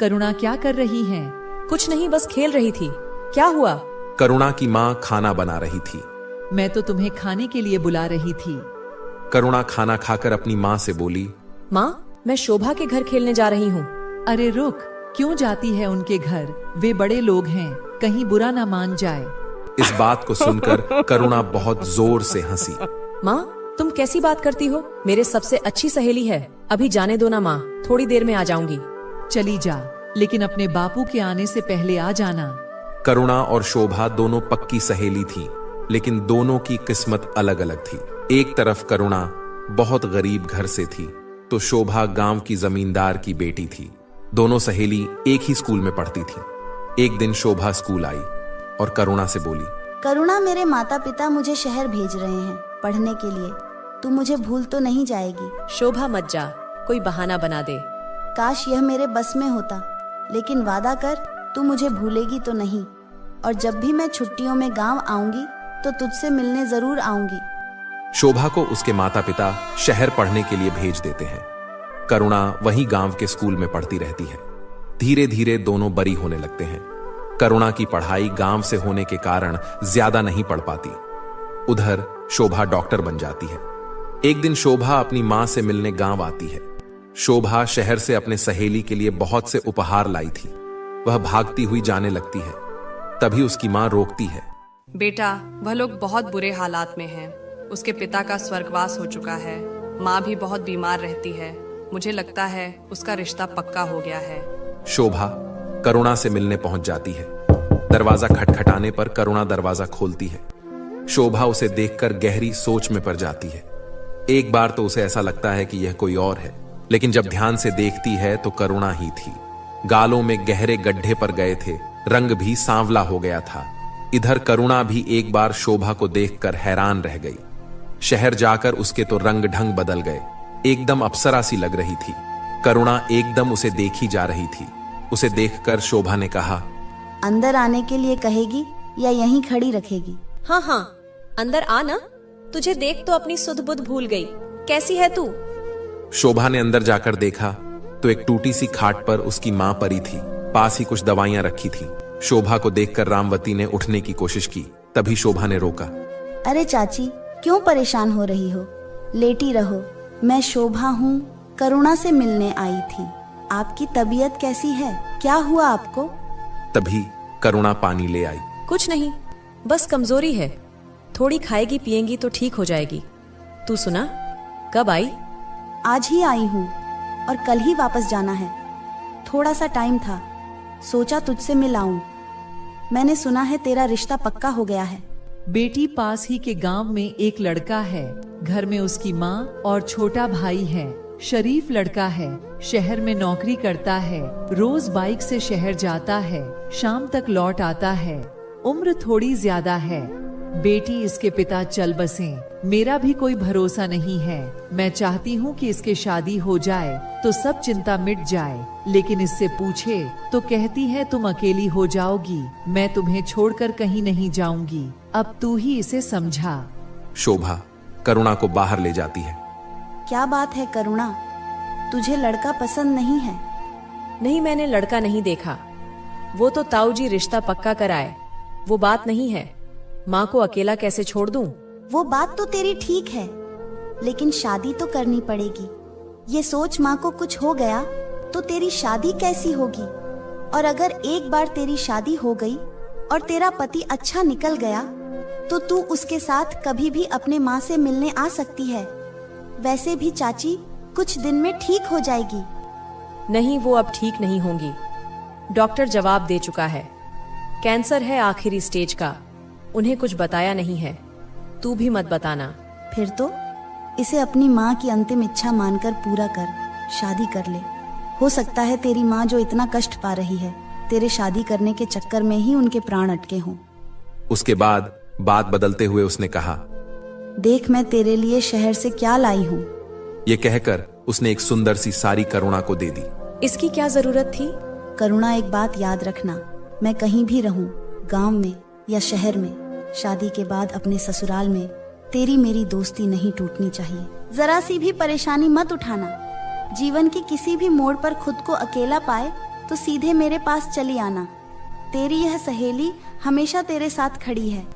करुणा क्या कर रही है? कुछ नहीं, बस खेल रही थी। क्या हुआ? करुणा की माँ खाना बना रही थी। मैं तो तुम्हें खाने के लिए बुला रही थी। करुणा खाना खाकर अपनी माँ से बोली, माँ, मैं शोभा के घर खेलने जा रही हूँ। अरे रुक, क्यों जाती है उनके घर? वे बड़े लोग हैं, कहीं बुरा ना मान जाए। इस बात को सुनकर करुणा बहुत जोर से हंसी। माँ, तुम कैसी बात करती हो? मेरे सबसे अच्छी सहेली है। अभी जाने दो ना माँ, थोड़ी देर में आ जाऊंगी। चली जा, लेकिन अपने बापू के आने से पहले आ जाना। करुणा और शोभा दोनों पक्की सहेली थी, लेकिन दोनों की किस्मत अलग अलग थी। एक तरफ करुणा बहुत गरीब घर से थी, तो शोभा गांव की जमींदार की बेटी थी। दोनों सहेली एक ही स्कूल में पढ़ती थी। एक दिन शोभा स्कूल आई और करुणा से बोली, करुणा, मेरे माता पिता मुझे शहर भेज रहे हैं पढ़ने के लिए। तू मुझे भूल तो नहीं जाएगी? शोभा मत जा, कोई बहाना बना दे। काश यह मेरे बस में होता, लेकिन वादा कर, तू मुझे भूलेगी तो नहीं। और जब भी मैं छुट्टियों में गांव आऊंगी तो तुझसे मिलने जरूर आऊंगी। शोभा को उसके माता पिता शहर पढ़ने के लिए भेज देते हैं। करुणा वहीं गांव के स्कूल में पढ़ती रहती है। धीरे धीरे दोनों बड़ी होने लगते हैं। करुणा की पढ़ाई गांव से होने के कारण ज्यादा नहीं पढ़ पाती। उधर शोभा डॉक्टर बन जाती है। एक दिन शोभा अपनी मां से मिलने गांव आती है। शोभा शहर से अपने सहेली के लिए बहुत से उपहार लाई थी। वह भागती हुई जाने लगती है, तभी उसकी मां रोकती है। बेटा, वह लोग बहुत बुरे हालात में हैं। उसके पिता का स्वर्गवास हो चुका है। माँ भी बहुत बीमार रहती है। मुझे लगता है उसका रिश्ता पक्का हो गया है। शोभा करुणा से मिलने पहुंच जाती है। दरवाजा खटखटाने पर करुणा दरवाजा खोलती है। शोभा उसे देखकर गहरी सोच में पड़ जाती है। एक बार तो उसे ऐसा लगता है कि यह कोई और है, लेकिन जब ध्यान से देखती है तो करुणा ही थी। गालों में गहरे गड्ढे पर गए थे, रंग भी सांवला हो गया था। इधर करुणा भी एक बार शोभा को देखकर हैरान रह गई। शहर जाकर उसके तो रंग ढंग बदल गए, एकदम अप्सरा सी लग रही थी। करुणा एकदम उसे देखी जा रही थी। उसे देखकर शोभा ने कहा, अंदर आने के लिए कहेगी या यहीं खड़ी रखेगी? हाँ हाँ, अंदर आ ना। तुझे देख तो अपनी सुध बुध भूल गई। कैसी है तू? शोभा ने अंदर जाकर देखा तो एक टूटी सी खाट पर उसकी मां पड़ी थी। पास ही कुछ दवाइयां रखी थी। शोभा को देखकर रामवती ने उठने की कोशिश की, तभी शोभा ने रोका। अरे चाची, क्यों परेशान हो रही हो? लेटी रहो। मैं शोभा हूँ, करुणा से मिलने आई थी। आपकी तबीयत कैसी है? क्या हुआ आपको? तभी करुणा पानी ले आई। कुछ नहीं, बस कमजोरी है। थोड़ी खाएगी पिएंगी तो ठीक हो जाएगी। तू सुना, कब आई? आज ही आई हूँ और कल ही वापस जाना है। थोड़ा सा टाइम था, सोचा तुझसे मिल आऊं। मैंने सुना है तेरा रिश्ता पक्का हो गया है। बेटी, पास ही के गांव में एक लड़का है। घर में उसकी माँ और छोटा भाई है। शरीफ लड़का है, शहर में नौकरी करता है। रोज बाइक से शहर जाता है, शाम तक लौट आता है। उम्र थोड़ी ज्यादा है। बेटी, इसके पिता चल बसे। मेरा भी कोई भरोसा नहीं है। मैं चाहती हूँ कि इसके शादी हो जाए तो सब चिंता मिट जाए, लेकिन इससे पूछे तो कहती है तुम अकेली हो जाओगी। मैं तुम्हें छोड़कर कहीं नहीं जाऊंगी। अब तू ही इसे समझा। शोभा करुणा को बाहर ले जाती है। क्या बात है करुणा, तुझे लड़का पसंद नहीं है? नहीं, मैंने लड़का नहीं देखा। वो तो ताऊ जी रिश्ता पक्का कराए, वो बात नहीं है। माँ को अकेला कैसे छोड़ दूं? वो बात तो तेरी ठीक है, लेकिन शादी तो करनी पड़ेगी। ये सोच माँ को कुछ हो गया तो तेरी शादी कैसी होगी? और अगर एक बार तेरी शादी हो गई और तेरा पति अच्छा निकल गया तो तू उसके साथ कभी भी अपने माँ से मिलने आ सकती है। वैसे भी चाची कुछ दिन में ठीक हो जाएगी। नहीं, वो अब ठीक नहीं होंगी। डॉक्टर जवाब दे चुका है। कैंसर है आखिरी स्टेज का। उन्हें कुछ बताया नहीं है। तू भी मत बताना। फिर तो इसे अपनी माँ की अंतिम इच्छा मानकर पूरा कर, शादी कर ले। हो सकता है तेरी माँ जो इतना कष्ट पा रही है, तेरे शादी करने के चक्कर में ही उनके प्राण अटके हों। उसके बाद बात बदलते हुए उसने कहा, देख मैं तेरे लिए शहर से क्या लाई हूँ। ये कहकर उसने एक सुंदर सी साड़ी करुणा को दे दी। इसकी क्या जरूरत थी? करुणा, एक बात याद रखना, मैं कहीं भी रहूं, गांव में या शहर में, शादी के बाद अपने ससुराल में, तेरी मेरी दोस्ती नहीं टूटनी चाहिए। जरा सी भी परेशानी मत उठाना। जीवन के किसी भी मोड़ पर खुद को अकेला पाए तो सीधे मेरे पास चली आना। तेरी यह सहेली हमेशा तेरे साथ खड़ी है।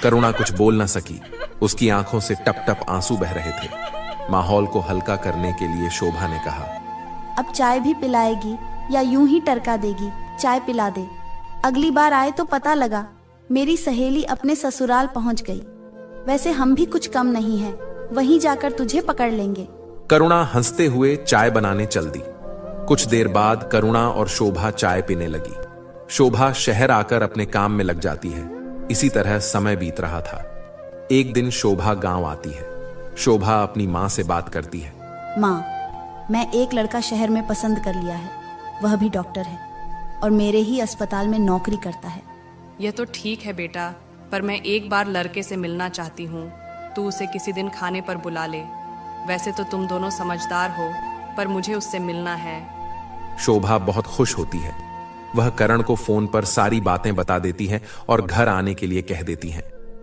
करुणा कुछ बोल न सकी। उसकी आंखों से टप टप आंसू बह रहे थे। माहौल को हल्का करने के लिए शोभा ने कहा, अब चाय भी पिलाएगी या यूं ही टरका देगी? चाय पिला दे। अगली बार आए तो पता लगा मेरी सहेली अपने ससुराल पहुंच गई। वैसे हम भी कुछ कम नहीं है, वहीं जाकर तुझे पकड़ लेंगे। करुणा हंसते हुए चाय बनाने चल दी। कुछ देर बाद करुणा और शोभा चाय पीने लगी। शोभा शहर आकर अपने काम में लग जाती है। इसी तरह समय बीत रहा था। एक दिन शोभा गांव आती है। शोभा अपनी माँ से बात करती है। माँ, मैं एक लड़का शहर में पसंद कर लिया है। वह भी डॉक्टर है और मेरे ही अस्पताल में नौकरी करता है। यह तो ठीक है बेटा, पर मैं एक बार लड़के से मिलना चाहती हूँ। तू उसे किसी दिन खाने पर बुला ले। वैसे तो तुम दोनों समझदार हो, पर मुझे उससे मिलना है। शोभा बहुत खुश होती है। वह करण को फोन पर सारी बातें बता देती है और घर आने के लिए कह देती है।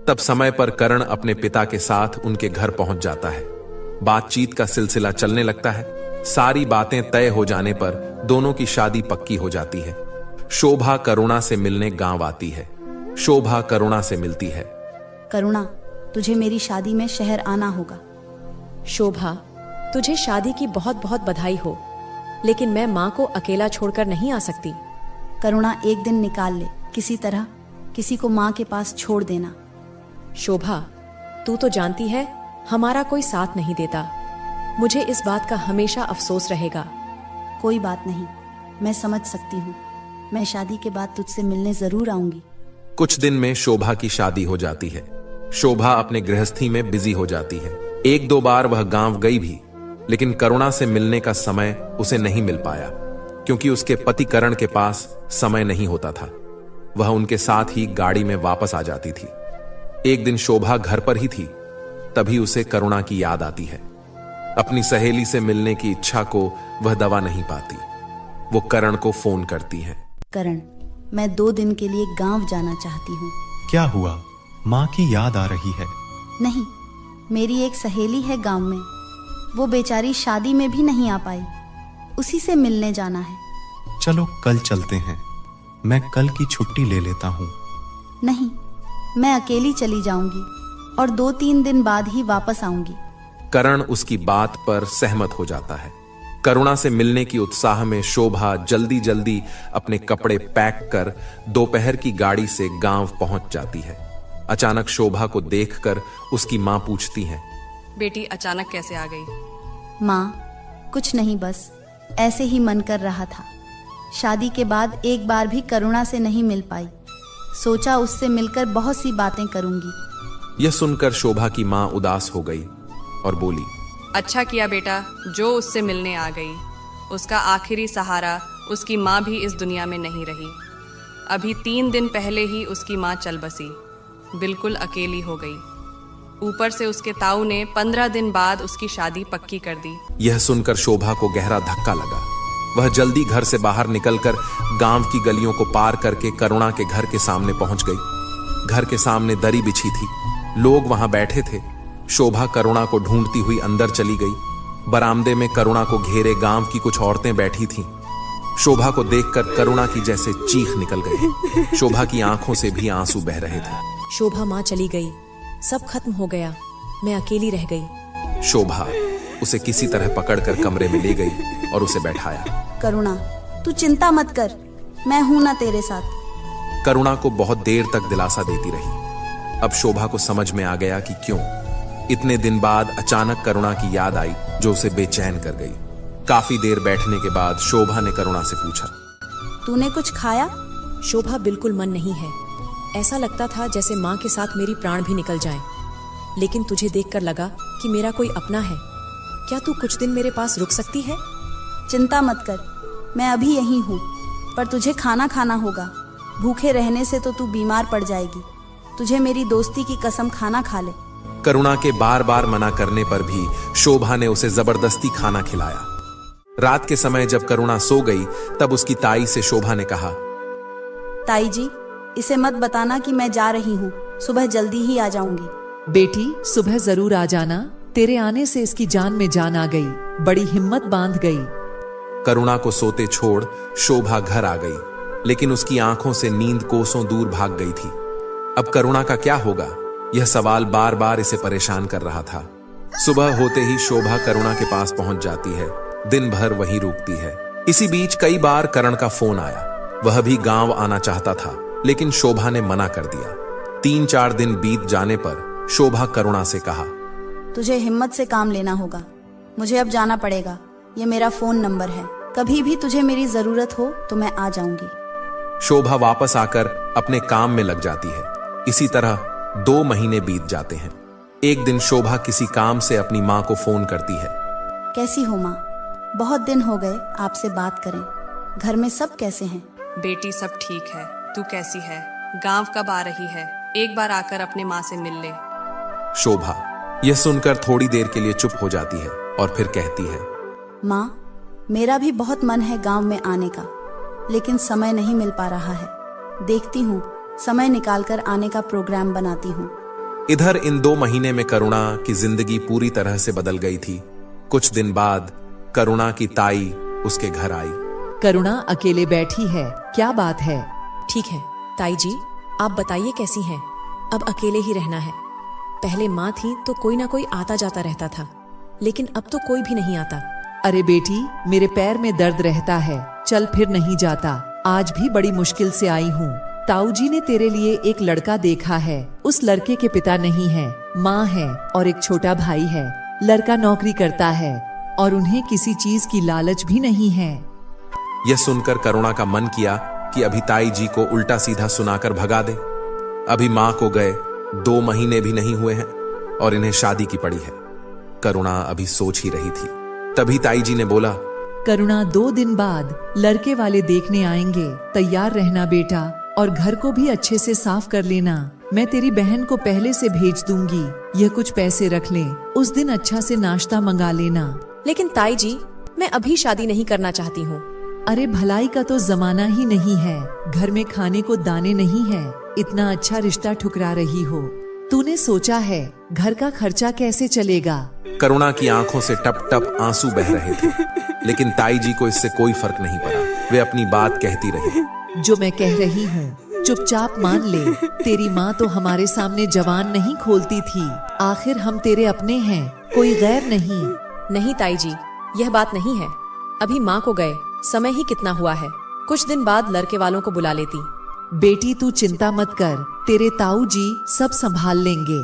तब समय पर करण अपने पिता के साथ उनके घर पहुंच जाता है। बातचीत का सिलसिला चलने लगता है। सारी बातें तय हो जाने पर दोनों की शादी पक्की हो जाती है। शोभा करुणा से मिलने गांव आती है। शोभा करुणा से मिलती है। करुणा, तुझे मेरी शादी में शहर आना होगा। शोभा, तुझे शादी की बहुत बहुत बधाई हो, लेकिन मैं माँ को अकेला छोड़कर नहीं आ सकती। करुणा, एक दिन निकाल ले। किसी तरह किसी को माँ के पास छोड़ देना। शोभा, तू तो जानती है हमारा कोई साथ नहीं देता। मुझे इस बात का हमेशा अफसोस रहेगा। कोई बात नहीं, मैं समझ सकती हूँ। मैं शादी के बाद तुझसे मिलने जरूर आऊंगी। कुछ दिन में शोभा की शादी हो जाती है। शोभा अपने गृहस्थी में बिजी हो जाती है। एक दो बार वह गांव गई भी, लेकिन करुणा से मिलने का समय उसे नहीं मिल पाया, क्योंकि उसके पति करण के पास समय नहीं होता था। वह उनके साथ ही गाड़ी में वापस आ जाती थी। एक दिन शोभा घर पर ही थी, तभी उसे करुणा की याद आती है। अपनी सहेली से मिलने की इच्छा को वह दबा नहीं पाती। वो करण को फोन करती है। करण, मैं 2 दिन के लिए गांव जाना चाहती हूँ। क्या हुआ? माँ की याद आ रही है? नहीं, मेरी एक सहेली है गांव में। वो बेचारी शादी में भी नहीं आ पाई। उसी से मिलने जाना है। चलो कल चलते हैं। मैं कल की छुट्टी ले लेता हूँ। नहीं, मैं अकेली चली जाऊंगी और 2-3 दिन बाद ही वापस आऊंगी। करण उसकी बात पर सहमत हो जाता है। करुणा से मिलने की उत्साह में शोभा जल्दी जल्दी अपने कपड़े पैक कर दोपहर की गाड़ी से गांव पहुंच जाती है। अचानक शोभा को देखकर उसकी मां पूछती है, बेटी अचानक कैसे आ गई? माँ, कुछ नहीं, बस ऐसे ही मन कर रहा था। शादी के बाद एक बार भी करुणा से नहीं मिल पाई। सोचा उससे मिलकर बहुत सी बातें करूंगी। यह सुनकर शोभा की मां उदास हो गई और बोली, अच्छा किया बेटा, जो उससे मिलने आ गई। उसका आखिरी सहारा उसकी माँ भी इस दुनिया में नहीं रही। अभी 3 दिन पहले ही उसकी माँ चल बसी, बिल्कुल अकेली हो गई। ऊपर से उसके ताऊ ने 15 दिन बाद उसकी शादी पक्की कर दी। यह सुनकर शोभा को गहरा धक्का लगा। वह जल्दी घर से बाहर निकलकर गांव की गलियों को पार करके करुणा के घर के सामने पहुंच गई। घर के सामने दरी बिछी थी, लोग वहां बैठे थे। शोभा करुणा को ढूंढती हुई अंदर चली गई। बरामदे में करुणा को घेरे गांव की कुछ औरतें बैठी थीं। शोभा को देखकर करुणा की जैसे चीख निकल गई। शोभा की आंखों से भी आंसू बह रहे थे। शोभा माँ चली गई, सब खत्म हो गया, मैं अकेली रह गई। शोभा उसे किसी तरह पकड़कर कमरे में ले गई और उसे बैठाया। करुणा, तू चिंता मत कर, मैं हूं ना तेरे साथ। करुणा को बहुत देर तक दिलासा देती रही। अब शोभा को समझ में आ गया कि क्यों इतने दिन बाद अचानक करुणा की याद आई, जो उसे बेचैन कर गई। काफी देर बैठने के बाद शोभा ने करुणा से पूछा, तूने कुछ खाया? शोभा, बिल्कुल मन नहीं है। ऐसा लगता था जैसे माँ के साथ मेरी प्राण भी निकल जाएं। लेकिन तुझे देखकर लगा कि मेरा कोई अपना है। क्या तू कुछ दिन मेरे पास रुक सकती है? चिंता मत कर, मैं अभी यहीं हूँ, पर तुझे खाना खाना होगा। भूखे रहने से तो तू बीमार पड़ जाएगी। तुझे मेरी दोस्ती की कसम, खाना खा ले। करुणा के बार बार मना करने पर भी शोभा ने उसे जबरदस्ती खाना खिलाया। रात के समय जब करुणा सो गई, तब उसकी ताई से शोभा ने कहा, ताई जी, इसे मत बताना कि मैं जा रही हूँ। सुबह जल्दी ही आ जाऊंगी। बेटी, सुबह जरूर आ जाना। तेरे आने से इसकी जान में जान आ गई। बड़ी हिम्मत बांध गई। करुणा को सोते छोड़ शोभा घर आ गई, लेकिन उसकी आंखों से नींद कोसों दूर भाग गई थी। अब करुणा का क्या होगा, यह सवाल बार बार इसे परेशान कर रहा था। सुबह होते ही शोभा करुणा के पास पहुंच जाती है, दिन भर वहीं रुकती है। इसी बीच कई बार करण का फोन आया। वह भी गांव आना चाहता था, लेकिन शोभा ने मना कर दिया। 3-4 दिन बीत जाने पर शोभा करुणा से कहा, तुझे हिम्मत से काम लेना होगा, मुझे अब जाना पड़ेगा। ये मेरा फोन नंबर है, कभी भी तुझे मेरी जरूरत हो तो मैं आ जाऊंगी। शोभा वापस आकर अपने काम में लग जाती है। इसी तरह 2 महीने बीत जाते हैं। एक दिन शोभा किसी काम से अपनी माँ को फोन करती है। कैसी हो माँ, बहुत दिन हो गए आपसे बात करें, घर में सब कैसे हैं? बेटी सब ठीक है, तू कैसी है? गांव कब आ रही है? एक बार आकर अपने माँ से मिल ले। शोभा यह सुनकर थोड़ी देर के लिए चुप हो जाती है और फिर कहती है, माँ, मेरा भी बहुत मन है गांव में आने का, लेकिन समय नहीं मिल पा रहा है। देखती हूँ, समय निकालकर आने का प्रोग्राम बनाती हूँ। इधर इन 2 महीने में करुणा की जिंदगी पूरी तरह से बदल गई थी। कुछ दिन बाद करुणा की ताई उसके घर आई। करुणा अकेले बैठी है, क्या बात है? ठीक है ताई जी, आप बताइए कैसी हैं? अब अकेले ही रहना है। पहले माँ थी तो कोई ना कोई आता जाता रहता था, लेकिन अब तो कोई भी नहीं आता। अरे बेटी, मेरे पैर में दर्द रहता है, चल फिर नहीं जाता। आज भी बड़ी मुश्किल से आई हूँ। ताऊ जी ने तेरे लिए एक लड़का देखा है। उस लड़के के पिता नहीं है, माँ है और एक छोटा भाई है। लड़का नौकरी करता है और उन्हें किसी चीज की लालच भी नहीं है। यह सुनकर करुणा का मन किया कि अभी ताई जी को उल्टा सीधा सुनाकर भगा दे। अभी माँ को गए 2 महीने भी नहीं हुए हैं और इन्हें शादी की पड़ी है। करुणा अभी सोच ही रही थी, तभी ताई जी ने बोला, करुणा 2 दिन बाद लड़के वाले देखने आएंगे, तैयार रहना बेटा, और घर को भी अच्छे से साफ कर लेना। मैं तेरी बहन को पहले से भेज दूंगी, यह कुछ पैसे रख ले, उस दिन अच्छा से नाश्ता मंगा लेना। लेकिन ताई जी, मैं अभी शादी नहीं करना चाहती हूँ। अरे भलाई का तो जमाना ही नहीं है, घर में खाने को दाने नहीं है, इतना अच्छा रिश्ता ठुकरा रही हो। तूने सोचा है घर का खर्चा कैसे चलेगा? करुणा की आंखों से टप टप आंसू बह रहे थे, लेकिन ताई जी को इससे कोई फर्क नहीं पड़ा। वे अपनी बात कहती रही। जो मैं कह रही हूँ चुपचाप मान ले। तेरी माँ तो हमारे सामने जवान नहीं खोलती थी, आखिर हम तेरे अपने हैं, कोई गैर नहीं। नहीं ताई जी, यह बात नहीं है। अभी माँ को गए समय ही कितना हुआ है, कुछ दिन बाद लड़के वालों को बुला लेती। बेटी तू चिंता मत कर, तेरे ताऊ जी सब संभाल लेंगे।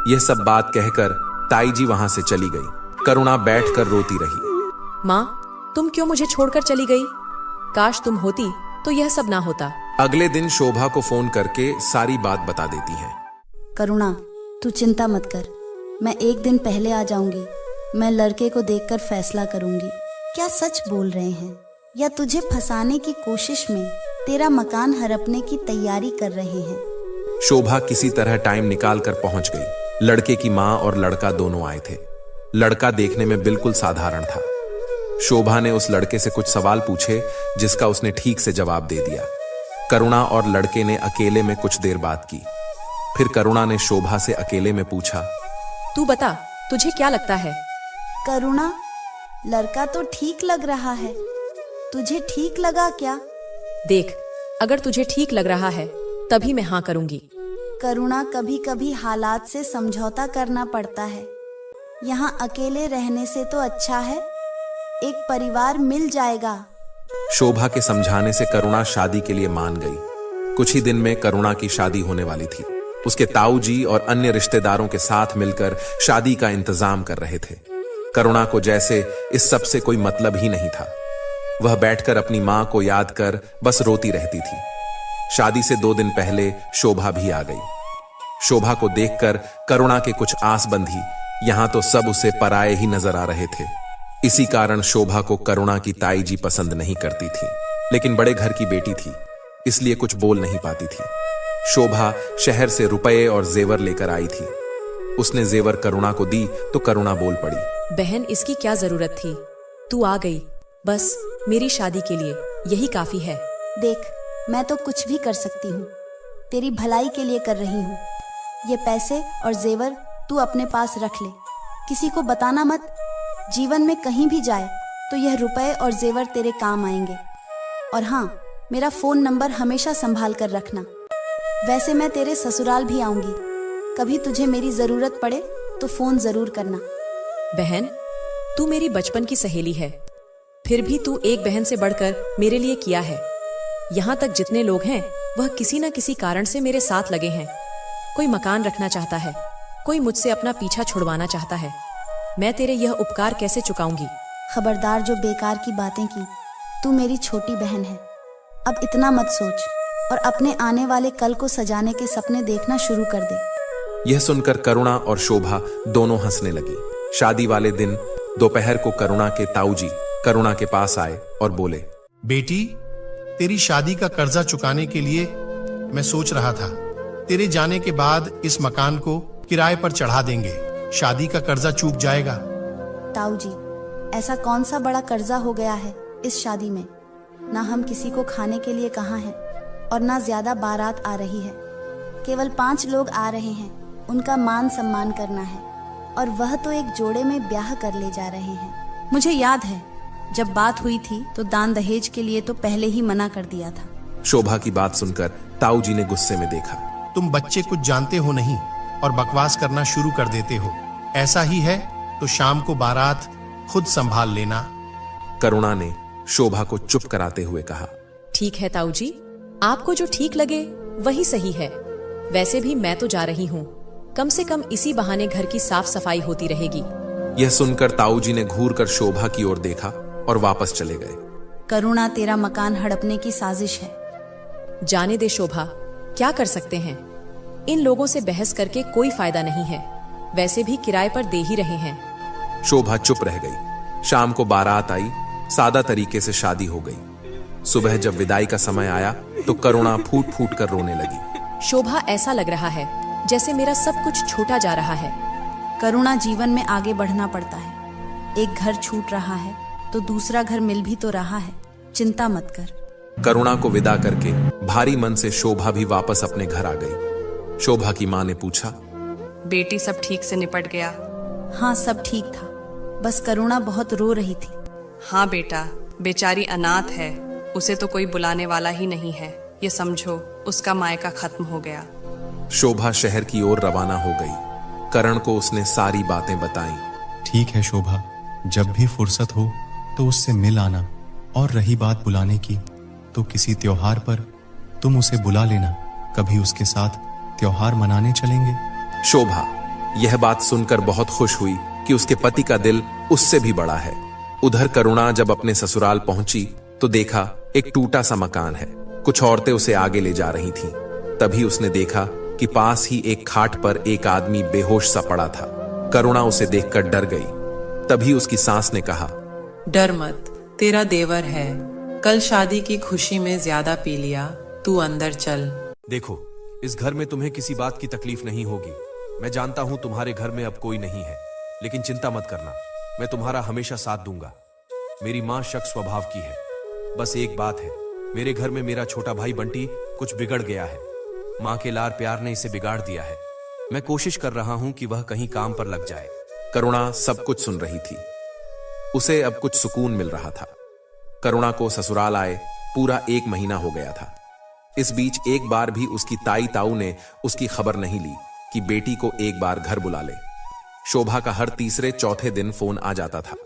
यह सब बात कहकर ताई जी वहां से चली गई। करुणा बैठकर रोती रही। माँ, तुम क्यों मुझे छोड़कर चली गई? काश तुम होती तो यह सब ना होता। अगले दिन शोभा को फोन करके सारी बात बता देती है। करुणा, तू चिंता मत कर, मैं 1 दिन पहले आ जाऊंगी। मैं लड़के को देखकर फैसला करूंगी। क्या सच बोल रहे हैं या तुझे फंसाने की कोशिश में तेरा मकान हड़पने की तैयारी कर रहे हैं? शोभा किसी तरह टाइम निकाल कर पहुंच गई। लड़के की माँ और लड़का दोनों आए थे। लड़का देखने में बिल्कुल साधारण था। शोभा ने उस लड़के से कुछ सवाल पूछे, जिसका उसने ठीक से जवाब दे दिया। करुणा और लड़के ने अकेले में कुछ देर बात की। फिर करुणा ने शोभा से अकेले में पूछा, तू बता, तुझे क्या लगता है? करुणा, लड़का तो ठीक लग रहा है, तुझे ठीक लगा क्या? देख, अगर तुझे ठीक लग रहा है तभी मैं हाँ करूंगी। करुणा, कभी कभी हालात से समझौता करना पड़ता है। यहाँ अकेले रहने से तो अच्छा है एक परिवार मिल जाएगा। शोभा के समझाने से करुणा शादी के लिए मान गई। कुछ ही दिन में करुणा की शादी होने वाली थी। उसके ताऊ जी और अन्य रिश्तेदारों के साथ मिलकर शादी का इंतजाम कर रहे थे। करुणा को जैसे इस सब से कोई मतलब ही नहीं था। वह बैठकर अपनी माँ को याद कर बस रोती रहती थी। शादी से 2 दिन पहले शोभा भी आ गई। शोभा को देखकर करुणा के कुछ आस बंधी। यहां तो सब उसे पराये ही नजर आ रहे थे। इसी कारण शोभा को करुणा की ताई जी पसंद नहीं करती थी, लेकिन बड़े घर की बेटी थी, इसलिए कुछ बोल नहीं पाती थी। शोभा शहर से रुपए और जेवर लेकर आई थी। उसने जेवर करुणा को दी तो करुणा बोल पड़ी, बहन, इसकी क्या जरूरत थी? तू आ गई, बस मेरी शादी के लिए यही काफी है। देख, मैं तो कुछ भी कर सकती हूँ, तेरी भलाई के लिए कर रही हूँ। ये पैसे और जेवर तू अपने पास रख ले, किसी को बताना मत। जीवन में कहीं भी जाए तो यह रुपए और जेवर तेरे काम आएंगे। और हाँ, मेरा फोन नंबर हमेशा संभाल कर रखना। वैसे मैं तेरे ससुराल भी आऊंगी, कभी तुझे मेरी जरूरत पड़े तो फोन जरूर करना। बहन, तू मेरी बचपन की सहेली है, फिर भी तू एक बहन से बढ़कर मेरे लिए किया है। यहाँ तक जितने लोग हैं वह किसी न किसी कारण से मेरे साथ लगे हैं। कोई मकान रखना चाहता है, कोई मुझसे अपना पीछा छुड़वाना चाहता है। मैं तेरे यह उपकार कैसे चुकाऊंगी? खबरदार जो बेकार की बातें की। तू मेरी छोटी बहन है, अब इतना मत सोच और अपने आने वाले कल को सजाने के सपने देखना शुरू कर दे। यह सुनकर करुणा और शोभा दोनों हंसने लगी। शादी वाले दिन दोपहर को करुणा के ताऊजी करुणा के पास आए और बोले, बेटी, तेरी शादी का कर्जा चुकाने के लिए मैं सोच रहा था, तेरे जाने के बाद इस मकान को किराए पर चढ़ा देंगे, शादी का कर्जा चूक जाएगा। ताऊ जी, ऐसा कौन सा बड़ा कर्जा हो गया है इस शादी में? ना हम किसी को खाने के लिए कहाँ हैं और ना ज्यादा बारात आ रही है। केवल 5 लोग आ रहे हैं, उनका मान सम्मान करना है, और वह तो एक जोड़े में ब्याह कर ले जा रहे हैं। मुझे याद है, जब बात हुई थी तो दान दहेज के लिए तो पहले ही मना कर दिया था। शोभा की बात सुनकर ताऊ जी ने गुस्से में देखा। तुम बच्चे कुछ जानते हो नहीं और बकवास करना शुरू कर देते हो। ऐसा ही है तो शाम को बारात खुद संभाल लेना। करुणा ने शोभा को चुप कराते हुए कहा, ठीक है ताऊ जी, आपको जो ठीक लगे वही सही है। वैसे भी मैं तो जा रही हूँ, कम से कम इसी बहाने घर की साफ सफाई होती रहेगी। यह सुनकर ताऊ जी ने घूर कर शोभा की ओर देखा और वापस चले गए। करुणा, तेरा मकान हड़पने की साजिश है। जाने दे शोभा, क्या कर सकते हैं? इन लोगों से बहस करके कोई फायदा नहीं है, वैसे भी किराए पर दे ही रहे हैं। शोभा चुप रह गई। शाम को बारात आई, सादा तरीके से शादी हो गई। सुबह जब विदाई का समय आया तो करुणा फूट फूट कर रोने लगी। शोभा, ऐसा लग रहा है जैसे मेरा सब कुछ छोटा जा रहा है। करुणा, जीवन में आगे बढ़ना पड़ता है। एक घर छूट रहा है तो दूसरा घर मिल भी तो रहा है, चिंता मत कर। करुणा को विदा करके भारी मन से शोभा भी वापस अपने घर आ गई। शोभा की माँ ने पूछा, बेटी सब ठीक से निपट गया? हाँ, सब ठीक था, बस करुणा बहुत रो रही थी। हाँ बेटा, बेचारी अनाथ है, उसे तो कोई बुलाने वाला ही नहीं है। ये समझो, उसका मायका खत्म हो गया। शोभा शहर की ओर रवाना हो गई। करण को उसने सारी बातें बताई। ठीक है शोभा, जब भी फुर्सत हो तो उससे मिल आना। और रही बात बुलाने की, तो किसी त्योहार पर तुम उसे बुला लेना, कभी उसके साथ त्योहार मनाने चलेंगे। शोभा यह बात सुनकर बहुत खुश हुई कि उसके पति का दिल उससे भी बड़ा है। उधर करुणा जब अपने ससुराल पहुंची तो देखा एक टूटा सा मकान है। कुछ औरतें उसे आगे ले जा रही थीं। तभी उसने देखा कि पास ही एक खाट पर एक आदमी बेहोश सा पड़ा था। करुणा उसे देखकर डर गई। तभी उसकी सास ने कहा, डर मत, तेरा देवर है, कल शादी की खुशी में ज्यादा पी लिया, तू अंदर चल। देखो, इस घर में तुम्हें किसी बात की तकलीफ नहीं होगी। मैं जानता हूं तुम्हारे घर में अब कोई नहीं है, लेकिन चिंता मत करना, मैं तुम्हारा हमेशा साथ दूंगा। मेरी माँ शक स्वभाव की है। बस एक बात है, मेरे घर में मेरा छोटा भाई बंटी कुछ बिगड़ गया है। माँ के लार प्यार ने इसे बिगाड़ दिया है। मैं कोशिश कर रहा हूं कि वह कहीं काम पर लग जाए। करुणा सब कुछ सुन रही थी। उसे अब कुछ सुकून मिल रहा था। करुणा को ससुराल आए पूरा 1 महीना हो गया था। इस बीच एक बार भी उसकी ताई ताऊ ने उसकी खबर नहीं ली कि बेटी को एक बार घर बुला ले। शोभा का हर तीसरे चौथे दिन फोन आ जाता था।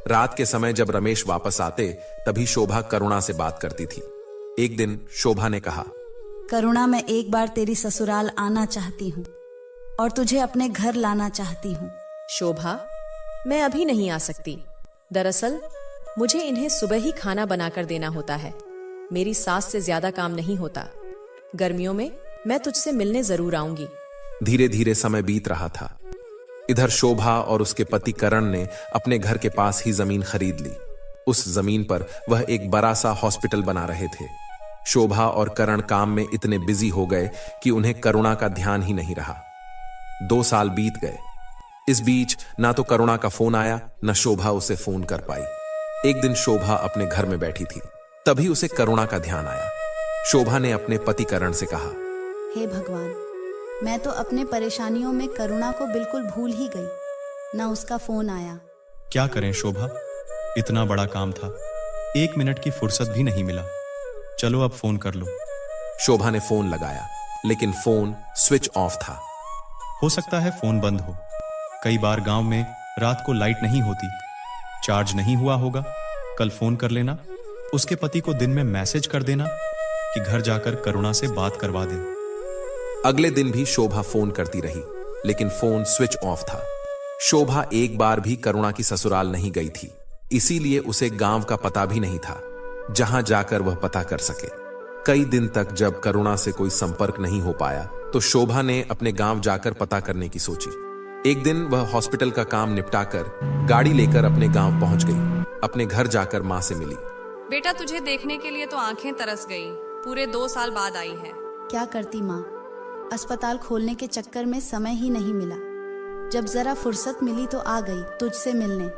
रात के समय जब रमेश वापस आते तभी शोभा करुणा से बात करती थी। एक दिन शोभा ने कहा, करुणा, मैं एक बार तेरी ससुराल आना चाहती हूँ और तुझे अपने घर लाना चाहती हूँ। शोभा, मैं अभी नहीं आ सकती। दरअसल मुझे इन्हें सुबह ही खाना बनाकर देना होता है। मेरी सास से ज्यादा काम नहीं होता। गर्मियों में मैं तुझसे मिलने जरूर आऊंगी। धीरे धीरे समय बीत रहा था। इधर शोभा और उसके पति करण ने अपने घर के पास ही जमीन खरीद ली। उस जमीन पर वह एक बड़ा सा हॉस्पिटल बना रहे थे। शोभा और करण काम में इतने बिजी हो गए कि उन्हें करुणा का ध्यान ही नहीं रहा। 2 साल बीत गए। इस बीच ना तो करुणा का फोन आया, न शोभा उसे फोन कर पाई। एक दिन शोभा अपने घर में बैठी थी, तभी उसे करुणा का ध्यान आया। शोभा ने अपने पति करण से कहा, हे भगवान, मैं तो अपने परेशानियों में करुणा को बिल्कुल भूल ही गई। ना उसका फोन आया। क्या करें शोभा, इतना बड़ा काम था, 1 मिनट की फुर्सत भी नहीं मिला। चलो अब फोन कर लो। शोभा ने फोन लगाया, लेकिन फोन स्विच ऑफ था। हो सकता है फोन बंद हो। कई बार गांव में रात को लाइट नहीं होती, चार्ज नहीं हुआ होगा। कल फोन कर लेना, उसके पति को दिन में मैसेज कर देना कि घर जाकर करुणा से बात करवा दे। अगले दिन भी शोभा फोन करती रही, लेकिन फोन स्विच ऑफ था। शोभा एक बार भी करुणा की ससुराल नहीं गई थी, इसीलिए उसे गांव का पता भी नहीं था जहां जाकर वह पता कर सके। कई दिन तक जब करुणा से कोई संपर्क नहीं हो पाया, तो शोभा ने अपने गांव जाकर पता करने की सोची। एक दिन वह हॉस्पिटल का काम निपटाकर गाड़ी लेकर अपने गांव पहुंच गई। अपने घर जाकर मां से मिली। बेटा, तुझे देखने के लिए तो आंखें तरस गई। पूरे 2 साल बाद आई है। क्या करती माँ, अस्पताल खोलने के चक्कर में समय ही नहीं मिला। जब जरा फुर्सत मिली तो आ गई तुझसे मिलने।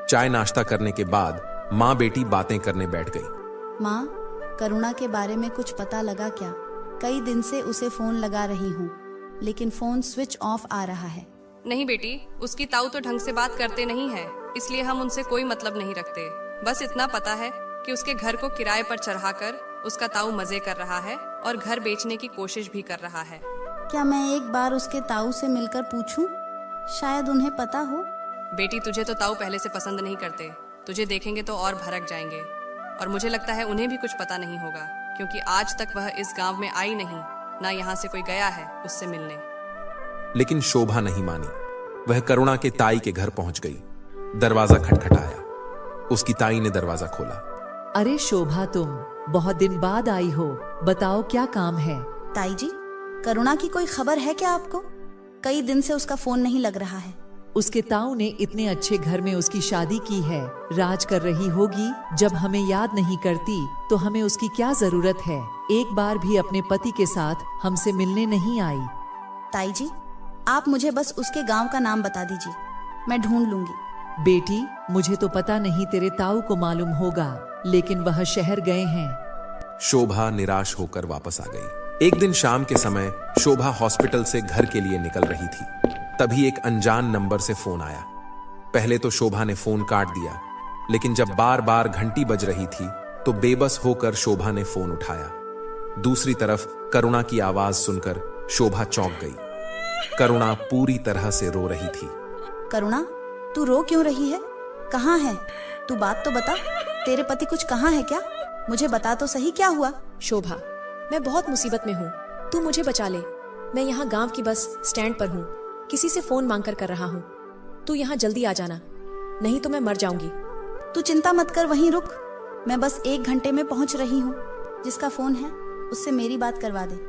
चाय नाश्ता करने के बाद माँ बेटी बातें करने बैठ गई। माँ, करुणा के बारे में कुछ पता लगा क्या? कई दिन से उसे फोन लगा रही हूँ, लेकिन फोन स्विच ऑफ आ रहा है। नहीं बेटी, उसकी ताऊ तो ढंग से बात करते नहीं है, इसलिए हम उनसे कोई मतलब नहीं रखते। बस इतना पता है कि उसके घर को किराए पर चढ़ाकर उसका ताऊ मजे कर रहा है और घर बेचने की कोशिश भी कर रहा है। क्या मैं एक बार उसके ताऊ से मिलकर पूछूं? शायद उन्हें पता हो। बेटी, तुझे तो ताऊ पहले से पसंद नहीं करते। तुझे देखेंगे तो और भड़क जाएंगे, और मुझे लगता है उन्हें भी कुछ पता नहीं होगा, क्योंकि आज तक वह इस गांव में आई नहीं, ना यहाँ से कोई गया है उससे मिलने। लेकिन शोभा नहीं मानी। वह करुणा के ताई के घर पहुंच गई। दरवाजा खटखटाया। उसकी ताई ने दरवाजा खोला। अरे शोभा, तुम बहुत दिन बाद आई हो, बताओ क्या काम है? ताई जी, करुणा की कोई खबर है क्या आपको? कई दिन से उसका फोन नहीं लग रहा है। उसके ताऊ ने इतने अच्छे घर में उसकी शादी की है, राज कर रही होगी। जब हमें याद नहीं करती तो हमें उसकी क्या जरूरत है? एक बार भी अपने पति के साथ हमसे मिलने नहीं आई। ताई जी, आप मुझे बस उसके गांव का नाम बता दीजिए, मैं ढूंढ लूंगी। बेटी, मुझे तो पता नहीं, तेरे ताऊ को मालूम होगा, लेकिन वह शहर गए हैं। शोभा निराश होकर वापस आ गई। एक दिन शाम के समय शोभा हॉस्पिटल से घर के लिए निकल रही थी। तभी एक अनजान नंबर से फोन आया। पहले तो शोभा ने फोन काट दिया, लेकिन जब बार बार घंटी बज रही थी तो बेबस होकर शोभा ने फोन उठाया। दूसरी तरफ करुणा की आवाज सुनकर शोभा चौंक गई। करुणा पूरी तरह से रो रही थी। करुणा, तू रो क्यों रही है? कहाँ है तू? बात तो बता। तेरे पति कुछ कहाँ है क्या? मुझे बता तो सही, क्या हुआ? शोभा, मैं बहुत मुसीबत में हूँ, तू मुझे बचा ले। मैं यहाँ गांव की बस स्टैंड पर हूँ, किसी से फोन मांग कर रहा हूँ। तू यहाँ जल्दी आ जाना, नहीं तो मैं मर जाऊंगी। तू चिंता मत कर, वहीं रुक। मैं बस 1 घंटे में पहुँच रही हूँ। जिसका फोन है उससे मेरी बात करवा दे।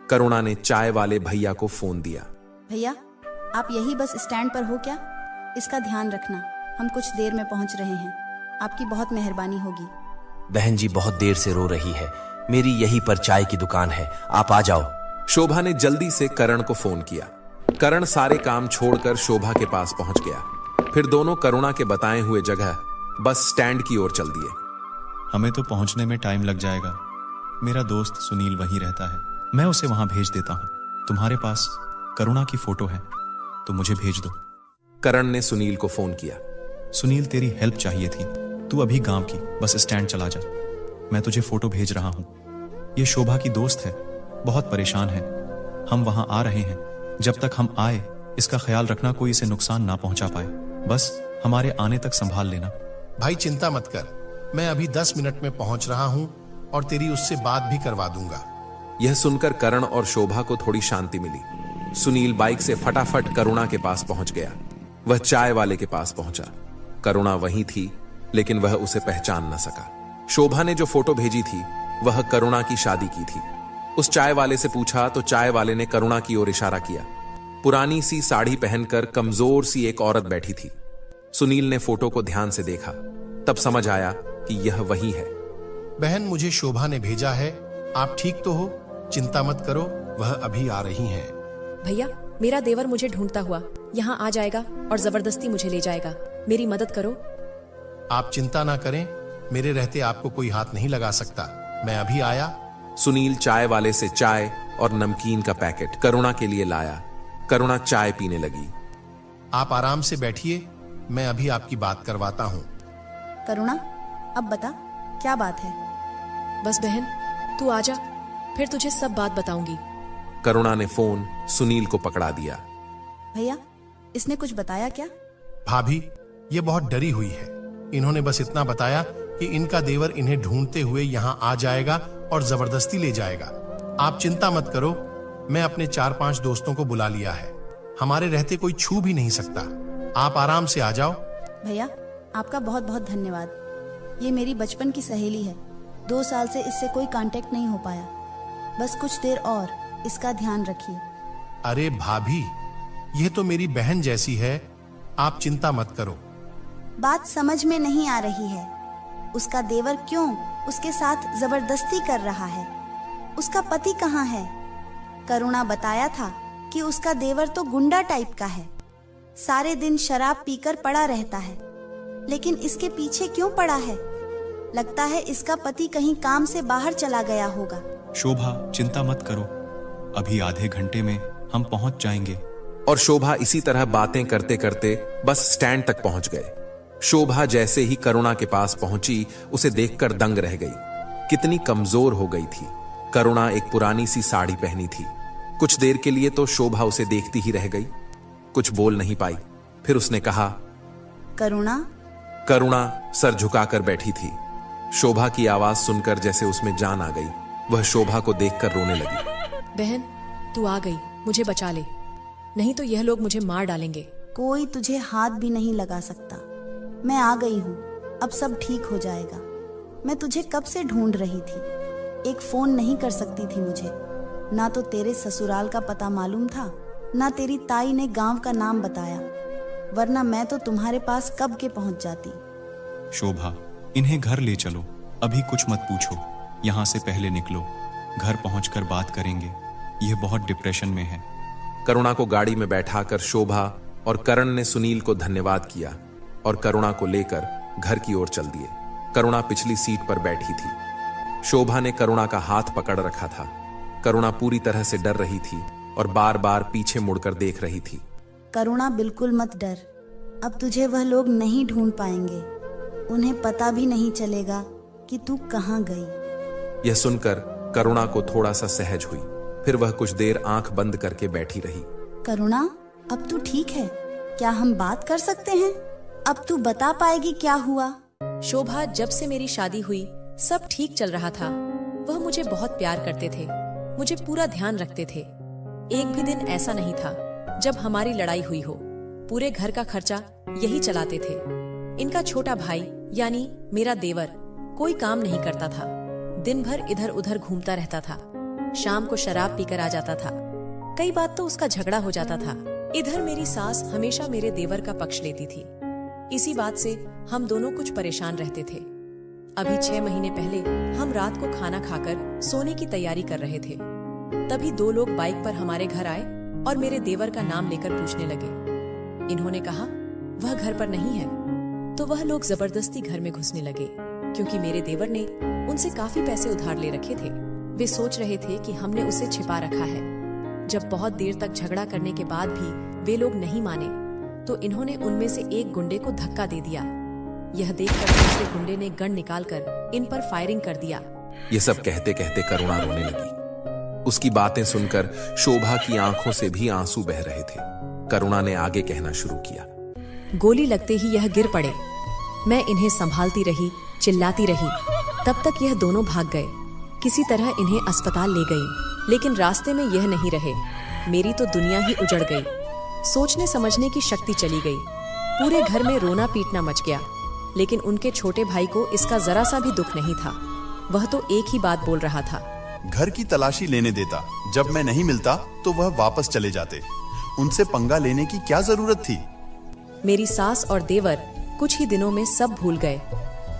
करुणा ने चाय वाले भैया को फोन दिया। भैया, आप यही बस स्टैंड पर हो क्या? इसका ध्यान रखना, हम कुछ देर में पहुँच रहे हैं। आपकी बहुत मेहरबानी होगी। बहन जी बहुत देर से रो रही है, मेरी यहीं पर चाय की दुकान है, आप आ जाओ। शोभा ने जल्दी से करण को फोन किया। करण सारे काम छोड़कर शोभा के पास पहुंच गया। फिर दोनों करुणा के बताए हुए जगह बस स्टैंड की ओर चल दिए। हमें तो पहुंचने में टाइम लग जाएगा। मेरा दोस्त सुनील वहीं रहता है, मैं उसे वहां भेज देता हूं। तुम्हारे पास करुणा की फोटो है तो मुझे भेज दो। करण ने सुनील को फोन किया। सुनील, तेरी हेल्प चाहिए थी, तू अभी गांव की बस स्टैंड चला जा, मैं तुझे फोटो भेज रहा हूं। ये शोभा की दोस्त है, बहुत परेशान है। हम वहां आ रहे हैं, जब तक हम आए इसका ख्याल रखना कोई इसे नुकसान ना पहुंचा पाए। बस हमारे आने तक संभाल लेना। भाई चिंता मत कर, मैं अभी 10 मिनट में पहुंच रहा हूं और तेरी उससे बात भी करवा दूंगा। यह सुनकर करण और शोभा को थोड़ी शांति मिली। सुनील बाइक से फटाफट करुणा के पास पहुंच गया। वह चाय वाले के पास पहुंचा। करुणा वहीं थी, लेकिन वह उसे पहचान न सका। शोभा ने जो फोटो भेजी थी वह करुणा की शादी की थी। उस चाय वाले से पूछा तो चाय वाले ने करुणा की ओर इशारा किया। पुरानी सी साड़ी पहनकर कमजोर सी एक औरत बैठी थी। सुनील ने फोटो को ध्यान से देखा, तब समझ आया कि यह वही है। बहन, मुझे शोभा ने भेजा है, आप ठीक तो हो? चिंता मत करो, वह अभी आ रही हैं। भैया, मेरा देवर मुझे ढूंढता हुआ यहाँ आ जाएगा और जबरदस्ती मुझे ले जाएगा, मेरी मदद करो। आप चिंता ना करें, मेरे रहते आपको कोई हाथ नहीं लगा सकता। मैं अभी आया। सुनील चाय वाले से चाय और नमकीन का पैकेट करुणा के लिए लाया। करुणा चाय पीने लगी। आप आराम से बैठिए, मैं अभी आपकी बात करवाता हूं। करुणा, अब बता क्या बात है? बस बहन, तू आजा, फिर तुझे सब बात बताऊंगी। करुणा ने फोन सुनील को पकड़ा दिया। भैया, इसने कुछ बताया क्या? भाभी, ये बहुत डरी हुई है। इन्होंने बस इतना बताया कि इनका देवर इन्हें ढूंढते हुए यहाँ आ जाएगा और जबरदस्ती ले जाएगा। आप चिंता मत करो, मैं अपने 4-5 दोस्तों को बुला लिया है। हमारे रहते कोई छू भी नहीं सकता। आप आराम से आ जाओ। भैया, आपका बहुत बहुत धन्यवाद। ये मेरी बचपन की सहेली है। 2 साल से इससे कोई कांटेक्ट नहीं हो पाया। बस कुछ देर और इसका ध्यान रखिए। अरे भाभी, यह तो मेरी बहन जैसी है, आप चिंता मत करो। बात समझ में नहीं आ रही है। उसका देवर क्यों उसके साथ जबरदस्ती कर रहा है? उसका पति कहाँ है? करुणा बताया था कि उसका देवर तो गुंडा टाइप का है, सारे दिन शराब पीकर पड़ा रहता है। लेकिन इसके पीछे क्यों पड़ा है? लगता है इसका पति कहीं काम से बाहर चला गया होगा। शोभा, चिंता मत करो, अभी आधे घंटे में हम पहुंच जाएंगे। और शोभा इसी तरह बातें करते करते बस स्टैंड तक पहुंच गए। शोभा जैसे ही करुणा के पास पहुंची, उसे देखकर दंग रह गई। कितनी कमजोर हो गई थी। करुणा एक पुरानी सी साड़ी पहनी थी। कुछ देर के लिए तो शोभा उसे देखती ही रह गई, कुछ बोल नहीं पाई। फिर उसने कहा, करुणा। करुणा सर झुकाकर बैठी थी। शोभा की आवाज सुनकर जैसे उसमें जान आ गई। वह शोभा को देखकर रोने लगी। बहन, तू आ गई, मुझे बचा ले, नहीं तो यह लोग मुझे मार डालेंगे। कोई तुझे हाथ भी नहीं लगा सकता। मैं आ गई हूँ, अब सब ठीक हो जाएगा। मैं तुझे कब से ढूंढ रही थी। एक फोन नहीं कर सकती थी मुझे। ना तो तेरे ससुराल का पता मालूम था, ना तेरी ताई ने गांव का नाम बताया, वरना मैं तो तुम्हारे पास कब के पहुंच जाती। शोभा, इन्हें घर ले चलो, अभी कुछ मत पूछो, यहाँ से पहले निकलो, घर पहुंचकर बात करेंगे। यह बहुत डिप्रेशन में है। करुणा को गाड़ी में बैठाकर शोभा और करण ने सुनील को धन्यवाद किया और करुणा को लेकर घर की ओर चल दिए। करुणा पिछली सीट पर बैठी थी। शोभा ने करुणा का हाथ पकड़ रखा था। करुणा पूरी तरह से डर रही थी और बार बार पीछे मुड़कर देख रही थी। करुणा, बिल्कुल मत डर। अब तुझे वह लोग नहीं ढूंढ पाएंगे। उन्हें पता भी नहीं चलेगा कि तू कहाँ गई। यह सुनकर करुणा को थोड़ा सा सहज हुई। फिर वह कुछ देर आंख बंद करके बैठी रही। करुणा, अब तू ठीक है? क्या हम बात कर सकते हैं? अब तू बता पाएगी क्या हुआ? शोभा, जब से मेरी शादी हुई सब ठीक चल रहा था। वह मुझे बहुत प्यार करते थे, मुझे पूरा ध्यान रखते थे। एक भी दिन ऐसा नहीं था जब हमारी लड़ाई हुई हो। पूरे घर का खर्चा यही चलाते थे। इनका छोटा भाई यानी मेरा देवर कोई काम नहीं करता था। दिन भर इधर उधर घूमता रहता था। शाम को शराब पीकर आ जाता था। कई बार तो उसका झगड़ा हो जाता था। इधर मेरी सास हमेशा मेरे देवर का पक्ष लेती थी। इसी बात से हम दोनों कुछ परेशान रहते थे। अभी 6 महीने पहले हम रात को खाना खाकर सोने की तैयारी कर रहे थे। तभी 2 लोग बाइक पर हमारे घर आए और मेरे देवर का नाम लेकर पूछने लगे। इन्होंने कहा वह घर पर नहीं है। तो वह लोग जबरदस्ती घर में घुसने लगे, क्योंकि मेरे देवर ने उनसे काफी पैसे उधार ले रखे थे। वे सोच रहे थे कि हमने उसे छिपा रखा है। जब बहुत देर तक झगड़ा करने के बाद भी वे लोग नहीं माने, तो इन्होंने उनमें से एक गुंडे को धक्का दे दिया। यह देखकर दूसरे गुंडे ने गन निकालकर इन पर फायरिंग कर दिया। ये सब कहते कहते करुणा रोने लगी। उसकी बातें सुनकर शोभा की आंखों से भी आंसू बह रहे थे। करुणा ने आगे कहना शुरू किया। गोली लगते ही यह गिर पड़े। मैं इन्हें संभालती रही, चिल्लाती रही। तब तक यह दोनों भाग गए। किसी तरह इन्हें अस्पताल ले गई, लेकिन रास्ते में यह नहीं रहे। मेरी तो दुनिया ही उजड़ गई। सोचने समझने की शक्ति चली गई। पूरे घर में रोना पीटना मच गया। लेकिन उनके छोटे भाई को इसका जरा सा भी दुख नहीं था। वह तो एक ही बात बोल रहा था, घर की तलाशी लेने देता। जब मैं नहीं मिलता तो वह वापस चले जाते। उनसे पंगा लेने की क्या जरूरत थी? मेरी सास और देवर कुछ ही दिनों में सब भूल गए।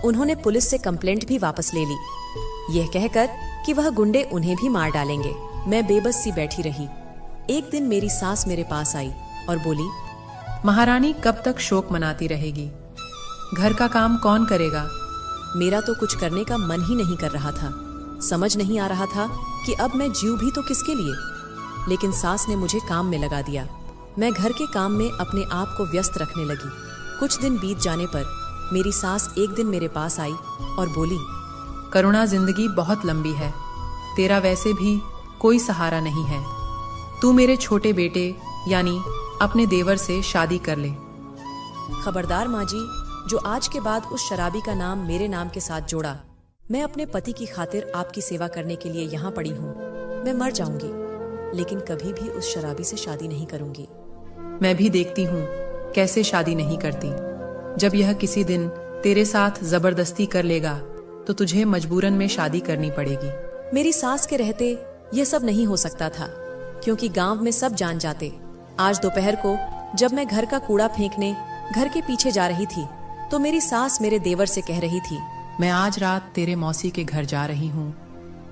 उन्होंने पुलिस से कंप्लेंट भी वापस ले ली, यह कहकर कि वह गुंडे उन्हें भी मार डालेंगे। मैं बेबस सी बैठी रही। एक दिन मेरी सास मेरे पास आई और बोली, महारानी कब तक शोक मनाती रहेगी? घर का काम कौन करेगा? मेरा तो कुछ करने का मन ही नहीं कर रहा था। समझ नहीं आ रहा था कि अब मैं जीऊं भी तो किसके लिए। लेकिन सास ने मुझे काम में लगा दिया। मैं घर के काम में अपने आप को व्यस्त रखने लगी। कुछ दिन बीत जाने पर मेरी सास एक दिन मेरे पास आई और बोली, करुणा, जिंदगी बहुत लंबी है, तेरा वैसे भी कोई सहारा नहीं है। तू मेरे छोटे बेटे यानी अपने देवर से शादी कर ले। खबरदार माँ जी, जो आज के बाद उस शराबी का नाम मेरे नाम के साथ जोड़ा। मैं अपने पति की खातिर आपकी सेवा करने के लिए यहाँ पड़ी हूँ। मैं मर जाऊंगी, लेकिन कभी भी उस शराबी से शादी नहीं करूंगी। मैं भी देखती हूँ कैसे शादी नहीं करती। जब यह किसी दिन तेरे साथ जबरदस्ती कर लेगा तो तुझे मजबूरन में शादी करनी पड़ेगी। मेरी सास के रहते यह सब नहीं हो सकता था, क्योंकि गांव में सब जान जाते। आज दोपहर को जब मैं घर का कूड़ा फेंकने घर के पीछे जा रही थी तो मेरी सास मेरे देवर से कह रही थी, मैं आज रात तेरे मौसी के घर जा रही हूँ,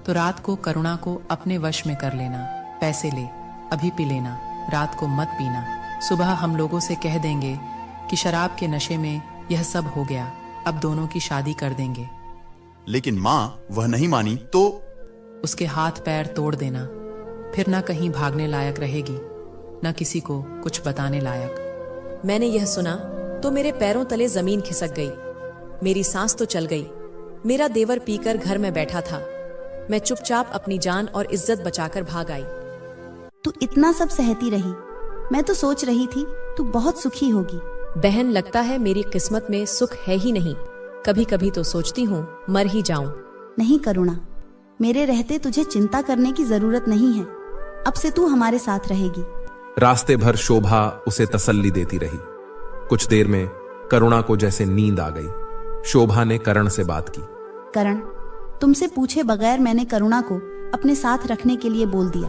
तो रात को करुणा को अपने वश में कर लेना। पैसे ले, अभी पी लेना, रात को मत पीना। सुबह हम लोगों से कह देंगे कि शराब के नशे में यह सब हो गया, अब दोनों की शादी कर देंगे। लेकिन माँ, वह नहीं मानी तो? उसके हाथ पैर तोड़ देना, फिर ना कहीं भागने लायक रहेगी, ना किसी को कुछ बताने लायक। मैंने यह सुना तो मेरे पैरों तले जमीन खिसक गई। मेरी सांस तो चल गई। मेरा देवर पीकर घर में बैठा था। मैं चुपचाप अपनी जान और इज्जत बचाकर भाग आई। तू इतना सब सहती रही, मैं तो सोच रही थी तू बहुत सुखी होगी। बहन, लगता है मेरी किस्मत में सुख है ही नहीं। कभी कभी तो सोचती हूँ मर ही जाऊं। नहीं करुणा, मेरे रहते तुझे चिंता करने की जरूरत नहीं है। अब से तू हमारे साथ रहेगी। रास्ते भर शोभा उसे तसल्ली देती रही। कुछ देर में करुणा को जैसे नींद आ गई। शोभा ने करण से बात की। करण, तुमसे पूछे बगैर मैंने करुणा को अपने साथ रखने के लिए बोल दिया।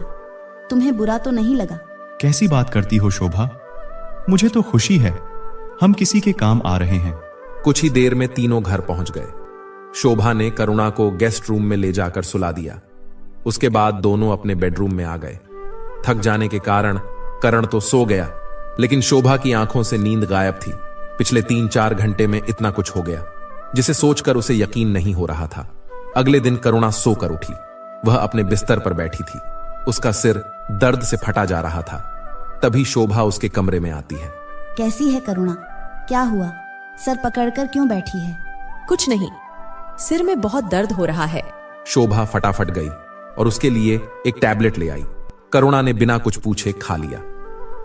तुम्हें बुरा तो नहीं लगा? कैसी बात करती हो शोभा, मुझे तो खुशी है। हम किसी के काम आ रहे हैं। कुछ ही देर में तीनों घर पहुंच गए। शोभा ने करुणा को गेस्ट रूम में ले जाकर सुला दिया। उसके बाद दोनों अपने बेडरूम में आ गए। थक जाने के कारण करण तो सो गया, लेकिन शोभा की आंखों से नींद गायब थी। पिछले 3-4 घंटे में इतना कुछ हो गया जिसे सोचकर उसे यकीन नहीं हो रहा था। अगले दिन करुणा सोकर उठी। वह अपने बिस्तर पर बैठी थी। उसका सिर दर्द से फटा जा रहा था। तभी शोभा उसके कमरे में आती है। कैसी है करुणा? क्या हुआ? सर पकड़कर क्यों बैठी है? कुछ नहीं, सिर में बहुत दर्द हो रहा है। शोभा फटाफट गई और उसके लिए एक टैबलेट ले आई। करुणा ने बिना कुछ पूछे खा लिया।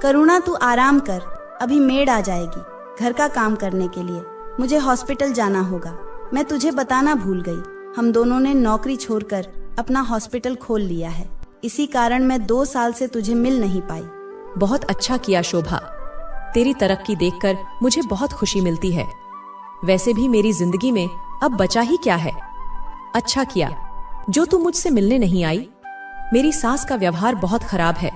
करुणा, तू आराम कर, अभी मेड आ जाएगी घर का काम करने के लिए। मुझे हॉस्पिटल जाना होगा। मैं तुझे बताना भूल गई, हम दोनों ने नौकरी छोड़कर अपना हॉस्पिटल खोल लिया है। इसी कारण मैं 2 साल से तुझे मिल नहीं पाई। बहुत अच्छा किया शोभा, तेरी तरक्की देखकर मुझे बहुत खुशी मिलती है। वैसे भी मेरी जिंदगी में अब बचा ही क्या है। अच्छा किया जो तू मुझसे मिलने नहीं आई। मेरी सास का व्यवहार बहुत खराब है।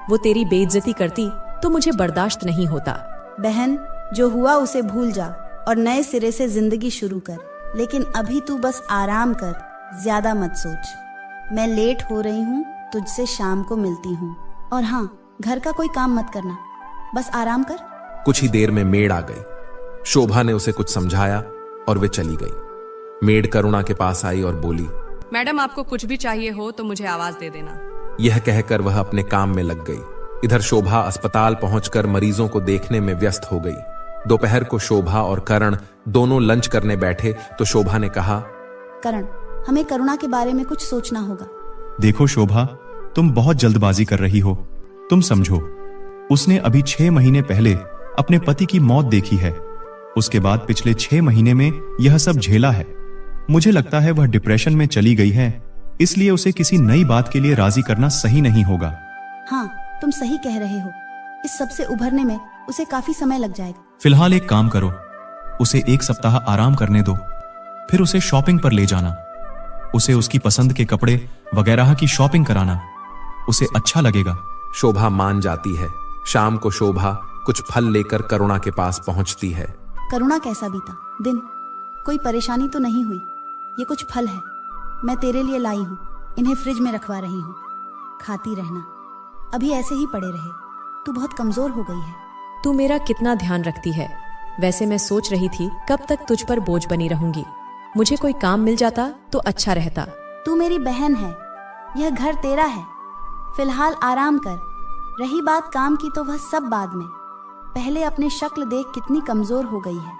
वो तेरी बेइज्जती करती तो मुझे बर्दाश्त नहीं होता। बहन, जो हुआ उसे भूल जा और नए सिरे से जिंदगी शुरू कर। लेकिन अभी तू बस आराम कर, ज्यादा मत सोच। मैं लेट हो रही हूँ, तुझसे शाम को मिलती हूँ। और हाँ, घर का कोई काम मत करना, बस आराम कर। कुछ ही देर में मेड आ गई। शोभा ने उसे कुछ समझाया और वे चली गई। मेड करुणा के पास आई और बोली, मैडम, आपको कुछ भी चाहिए हो तो मुझे आवाज दे देना। यह कहकर वह अपने काम में लग गई। इधर शोभा अस्पताल पहुंचकर मरीजों को देखने में व्यस्त हो गई। दोपहर को शोभा और करण दोनों लंच करने बैठे तो शोभा ने कहा, करण, हमें करुणा के बारे में कुछ सोचना होगा। देखो शोभा, तुम बहुत जल्दबाजी कर रही हो। तुम समझो, उसने अभी 6 महीने पहले अपने पति की मौत देखी है। उसके बाद पिछले 6 महीने में यह सब झेला है। मुझे लगता है वह डिप्रेशन में चली गई है, इसलिए उसे किसी नई बात के लिए राजी करना सही नहीं होगा। हाँ, तुम सही कह रहे हो। इस सब से उभरने में उसे काफी समय लग जाएगा। फिलहाल एक काम करो, उसे 1 सप्ताह आराम करने दो, फिर उसे शॉपिंग पर ले जाना। उसे उसकी पसंद के कपड़े वगैरह की शॉपिंग कराना, उसे अच्छा लगेगा। शोभा मान जाती है। शाम को शोभा कुछ फल लेकर करुणा के पास पहुंचती है। करुणा, कैसा बीता दिन? कोई परेशानी तो नहीं हुई? ये कुछ फल है, मैं तेरे लिए लाई हूँ। इन्हें फ्रिज में रखवा रही हूँ, खाती रहना। अभी ऐसे ही पड़े रहे, तू बहुत कमजोर हो गई है। तू मेरा कितना ध्यान रखती है। वैसे मैं सोच रही थी कब तक तुझ पर बोझ बनी रहूंगी। मुझे कोई काम मिल जाता तो अच्छा रहता। तू मेरी बहन है, यह घर तेरा है। फिलहाल आराम कर। रही बात काम की तो वह सब बाद में। पहले अपने शक्ल देख कितनी कमजोर हो गई है।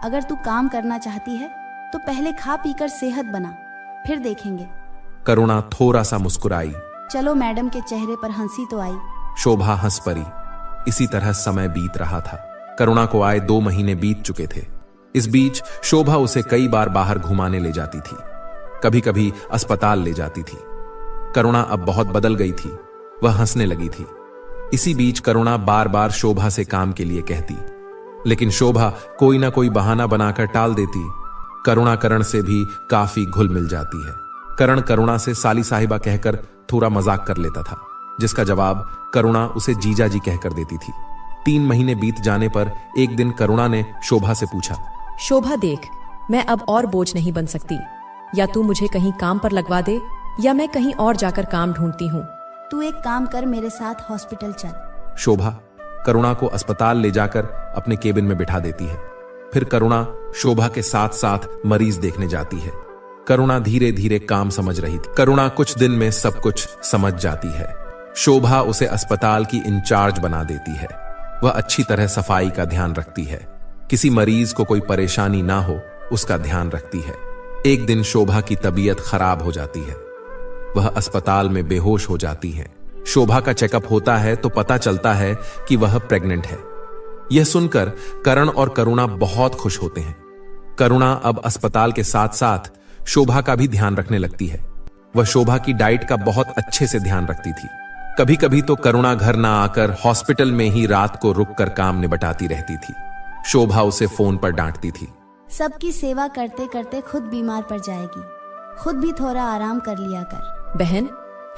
अगर तू काम करना चाहती है तो पहले खा पीकर सेहत बना, फिर देखेंगे। करुणा थोड़ा सा मुस्कुराई। चलो, मैडम के चेहरे पर हंसी तो आई। शोभा हंस पड़ी। इसी तरह समय बीत रहा था। करुणा को आए 2 महीने बीत चुके थे। इस बीच शोभा उसे कई बार बाहर घुमाने ले जाती थी, कभी कभी अस्पताल ले जाती थी। करुणा अब बहुत बदल गई थी। वह हंसने लगी थी। इसी बीच करुणा बार बार शोभा से काम के लिए कहती, लेकिन शोभा कोई ना कोई बहाना बनाकर टाल देती। करुणा करण से भी काफी घुल मिल जाती है। करण करुणा से साली साहिबा कहकर थोड़ा मजाक कर लेता था, जिसका जवाब करुणा उसे जीजा जी कहकर देती थी। 3 महीने बीत जाने पर एक दिन करुणा ने शोभा से पूछा, शोभा देख, मैं अब और बोझ नहीं बन सकती। या तू मुझे कहीं काम पर लगवा दे या मैं कहीं और जाकर काम ढूंढती हूँ। तू एक काम कर, मेरे साथ हॉस्पिटल चल। शोभा करुणा को अस्पताल ले जाकर अपने केबिन में बिठा देती है। फिर करुणा शोभा के साथ साथ मरीज देखने जाती है। करुणा धीरे धीरे काम समझ रही थी। करुणा कुछ दिन में सब कुछ समझ जाती है। शोभा उसे अस्पताल की इंचार्ज बना देती है। वह अच्छी तरह सफाई का ध्यान रखती है। किसी मरीज को कोई परेशानी ना हो उसका ध्यान रखती है। एक दिन शोभा की तबीयत खराब हो जाती है। वह अस्पताल में बेहोश हो जाती है। शोभा का चेकअप होता है तो पता चलता है कि वह प्रेग्नेंट है। यह सुनकर करण और करुणा बहुत खुश होते हैं। करुणा अब अस्पताल के साथ साथ शोभा का भी ध्यान रखने लगती है। वह शोभा की डाइट का बहुत अच्छे से ध्यान रखती थी। कभी कभी तो करुणा घर ना आकर हॉस्पिटल में ही रात को रुककर काम निपटाती रहती थी। शोभा उसे फोन पर डांटती थी, सबकी सेवा करते करते खुद बीमार पड़ जाएगी, खुद भी थोड़ा आराम कर लिया कर। बहन,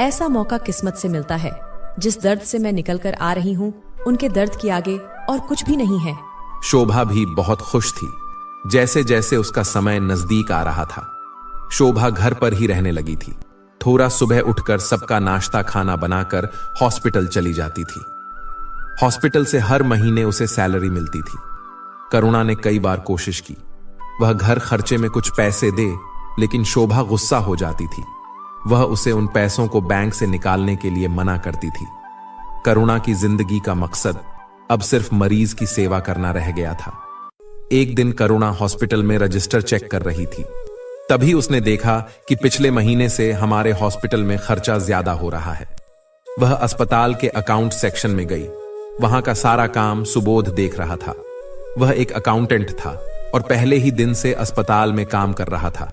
ऐसा मौका किस्मत से मिलता है। जिस दर्द से मैं निकल कर आ रही हूँ उनके दर्द के आगे और कुछ भी नहीं है। शोभा भी बहुत खुश थी। जैसे जैसे उसका समय नजदीक आ रहा था, शोभा घर पर ही रहने लगी थी। थोड़ा सुबह उठकर सबका नाश्ता खाना बनाकर हॉस्पिटल चली जाती थी। हॉस्पिटल से हर महीने उसे सैलरी मिलती थी। करुणा ने कई बार कोशिश की, वह घर खर्चे में कुछ पैसे दे, लेकिन शोभा गुस्सा हो जाती थी। वह उसे उन पैसों को बैंक से निकालने के लिए मना करती थी। करुणा की जिंदगी का मकसद अब सिर्फ मरीज की सेवा करना रह गया था। एक दिन करुणा हॉस्पिटल में रजिस्टर चेक कर रही थी। तभी उसने देखा कि पिछले महीने से हमारे हॉस्पिटल में खर्चा ज्यादा हो रहा है। वह अस्पताल के अकाउंट सेक्शन में गई। वहां का सारा काम सुबोध देख रहा था। वह एक अकाउंटेंट था और पहले ही दिन से अस्पताल में काम कर रहा था।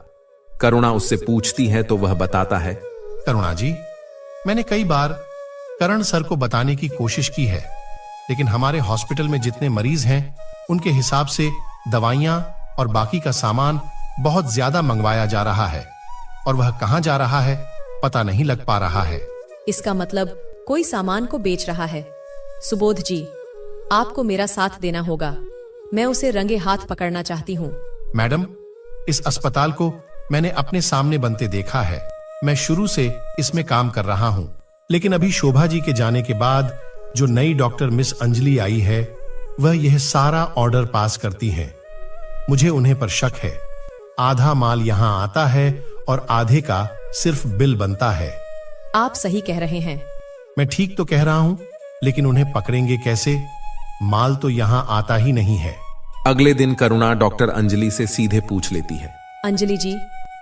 करुणा उससे पूछती है तो वह बताता है, करुणा जी, मैंने कई बार करण सर को बताने की कोशिश की है, लेकिन हमारे हॉस्पिटल में जितने मरीज हैं उनके हिसाब से दवाइयां और बाकी का सामान बहुत ज्यादा मंगवाया जा रहा है और वह कहां जा रहा है पता नहीं लग पा रहा है। इसका मतलब कोई सामान को बेच रहा है। सुबोध जी, आपको मेरा साथ देना होगा। मैं उसे रंगे हाथ पकड़ना चाहती हूँ। मैडम, इस अस्पताल को मैंने अपने सामने बनते देखा है। मैं शुरू से इसमें काम कर रहा हूँ, लेकिन अभी शोभा जी के जाने के बाद जो नई डॉक्टर मिस अंजलि आई है, वह यह सारा ऑर्डर पास करती हैं। मुझे उन्हें पर शक है। आधा माल यहां आता है और आधे का सिर्फ बिल बनता है। आप सही कह रहे हैं। मैं ठीक तो कह रहा हूं, लेकिन उन्हें पकड़ेंगे कैसे? माल तो यहां आता ही नहीं है। अगले दिन करुणा डॉक्टर अंजलि से सीधे पूछ लेती है, अंजलि जी,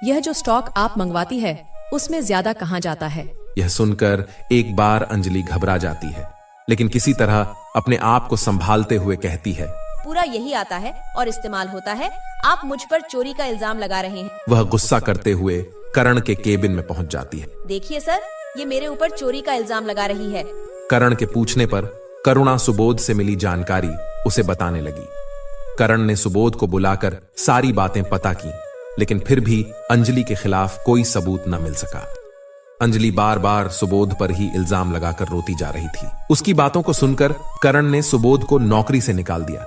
यह जो स्टॉक आप मंगवाती है उसमें ज्यादा कहां जाता है? यह सुनकर एक बार अंजलि घबरा जाती है, लेकिन किसी तरह अपने आप को संभालते हुए कहती है, पूरा यही आता है और इस्तेमाल होता है। आप मुझ पर चोरी का इल्जाम लगा रहे हैं। वह गुस्सा करते हुए करण के केबिन में पहुंच जाती है। देखिए सर, ये मेरे ऊपर चोरी का इल्जाम लगा रही है। करण के पूछने पर करुणा सुबोध से मिली जानकारी उसे बताने लगी। करण ने सुबोध को बुलाकर सारी बातें पता की, लेकिन फिर भी अंजलि के खिलाफ कोई सबूत न मिल सका। अंजलि बार बार सुबोध पर ही इल्जाम लगाकर रोती जा रही थी। उसकी बातों को सुनकर करण ने सुबोध को नौकरी से निकाल दिया।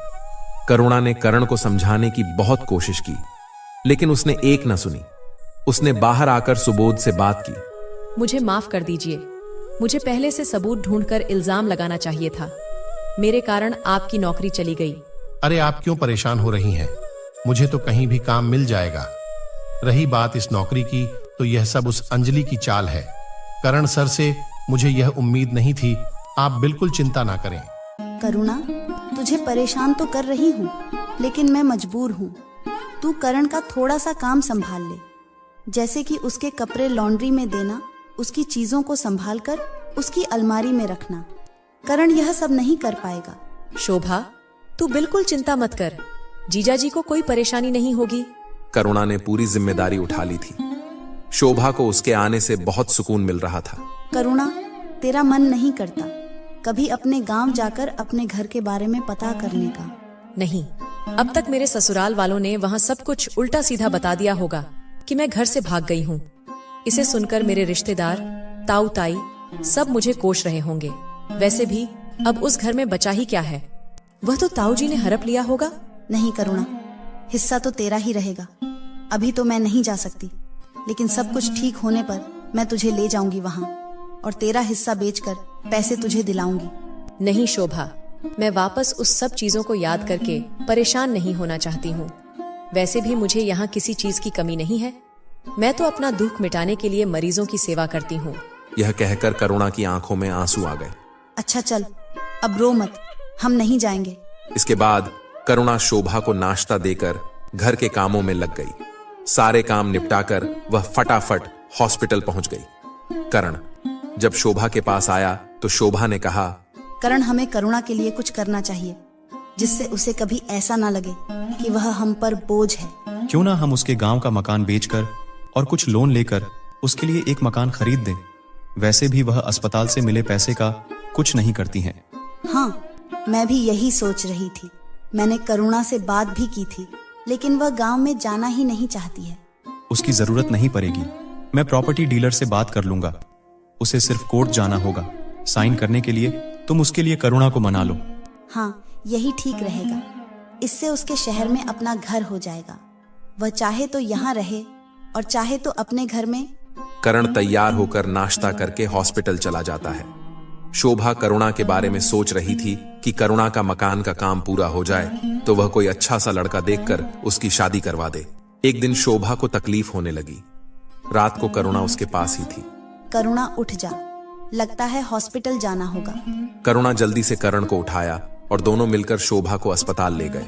करुणा ने करण को समझाने की बहुत कोशिश की, लेकिन उसने एक न सुनी। उसने बाहर आकर सुबोध से बात की। मुझे माफ कर दीजिए, मुझे पहले से सबूत ढूंढकर इल्जाम लगाना चाहिए था। मेरे कारण आपकी नौकरी चली गई। अरे आप क्यों परेशान हो रही हैं? मुझे तो कहीं भी काम मिल जाएगा। रही बात इस नौकरी की, तो यह सब उस अंजलि की चाल है। करण सर से मुझे यह उम्मीद नहीं थी। आप बिल्कुल चिंता ना करें। करुणा, तुझे परेशान तो कर रही हूँ, लेकिन मैं मजबूर हूँ। तू करण का थोड़ा सा काम संभाल ले, जैसे कि उसके कपड़े लॉन्ड्री में देना, उसकी चीजों को संभाल कर उसकी अलमारी में रखना। करण यह सब नहीं कर पाएगा। शोभा, तू बिल्कुल चिंता मत कर, जीजाजी को कोई परेशानी नहीं होगी। करुणा ने पूरी जिम्मेदारी उठा ली थी। शोभा को उसके आने से बहुत सुकून मिल रहा था। करुणा, तेरा मन नहीं करता कभी अपने गांव जाकर अपने घर के बारे में पता करने का? नहीं, अब तक मेरे ससुराल वालों ने वहाँ सब कुछ उल्टा सीधा बता दिया होगा कि मैं घर से भाग गई हूँ। इसे सुनकर मेरे रिश्तेदार, ताऊ ताई सब मुझे कोस रहे होंगे। वैसे भी अब उस घर में बचा ही क्या है, वह तो ताऊ जी ने हड़प लिया होगा। नहीं करुणा, हिस्सा तो तेरा ही रहेगा। अभी तो मैं नहीं जा सकती, लेकिन सब कुछ ठीक होने पर मैं तुझे ले जाऊंगी वहाँ, और तेरा हिस्सा बेचकर पैसे तुझे दिलाऊंगी। नहीं शोभा, मैं वापस उस सब चीजों को याद करके परेशान नहीं होना चाहती हूँ। वैसे भी मुझे यहाँ किसी चीज की कमी नहीं है। मैं तो अपना दुख मिटाने के लिए मरीजों की सेवा करती हूँ। यह कहकर करुणा की आंखों में आंसू आ गए। अच्छा चल, अब रो मत, हम नहीं जाएंगे। इसके बाद करुणा शोभा को नाश्ता देकर घर के कामों में लग गई। सारे काम निपटाकर वह फटाफट हॉस्पिटल पहुंच गई। करण जब शोभा के पास आया तो शोभा ने कहा, करण, हमें करुणा के लिए कुछ करना चाहिए, जिससे उसे कभी ऐसा ना लगे कि वह हम पर बोझ है। क्यों ना हम उसके गांव का मकान बेचकर और कुछ लोन लेकर उसके लिए एक मकान खरीद दें। वैसे भी वह अस्पताल से मिले पैसे का कुछ नहीं करती हैं। हाँ, मैं भी यही सोच रही थी। मैंने करुणा से बात भी की थी, लेकिन वह गांव में जाना ही नहीं चाहती है। उसकी जरूरत नहीं पड़ेगी, मैं प्रॉपर्टी डीलर से बात कर लूंगा। उसे सिर्फ कोर्ट जाना होगा। साइन करने के लिए तुम उसके लिए करुणा को मना लो। हाँ, यही ठीक रहेगा। इससे उसके शहर में अपना घर हो जाएगा। वह चाहे तो यहाँ रहे और चाहे तो अपने घर में। करण तैयार होकर नाश्ता करके हॉस्पिटल चला जाता है। शोभा करुणा के बारे में सोच रही थी कि करुणा का मकान का काम पूरा हो जाए तो वह कोई अच्छा सा लड़का देखकर उसकी शादी करवा दे। एक दिन शोभा को तकलीफ होने लगी। रात को करुणा उसके पास ही थी। करुणा, उठ जा, लगता है हॉस्पिटल जाना होगा। करुणा जल्दी से करण को उठाया और दोनों मिलकर शोभा को अस्पताल ले गए।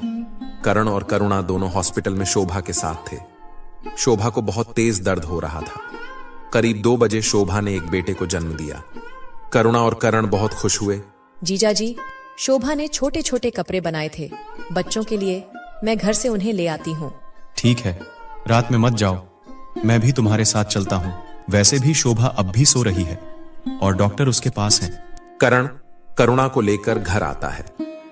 करण और करुणा दोनों हॉस्पिटल में शोभा के साथ थे। शोभा को बहुत तेज दर्द हो रहा था। करीब 2 बजे शोभा ने एक बेटे को जन्म दिया। करुणा और करण बहुत खुश हुए। जीजाजी, शोभा ने छोटे छोटे कपड़े बनाए थे बच्चों के लिए, मैं घर से उन्हें ले आती हूँ। ठीक है, रात में मत जाओ, मैं भी तुम्हारे साथ चलता हूँ। वैसे भी शोभा अब भी सो रही है और डॉक्टर उसके पास है। करण करुणा को लेकर घर आता है।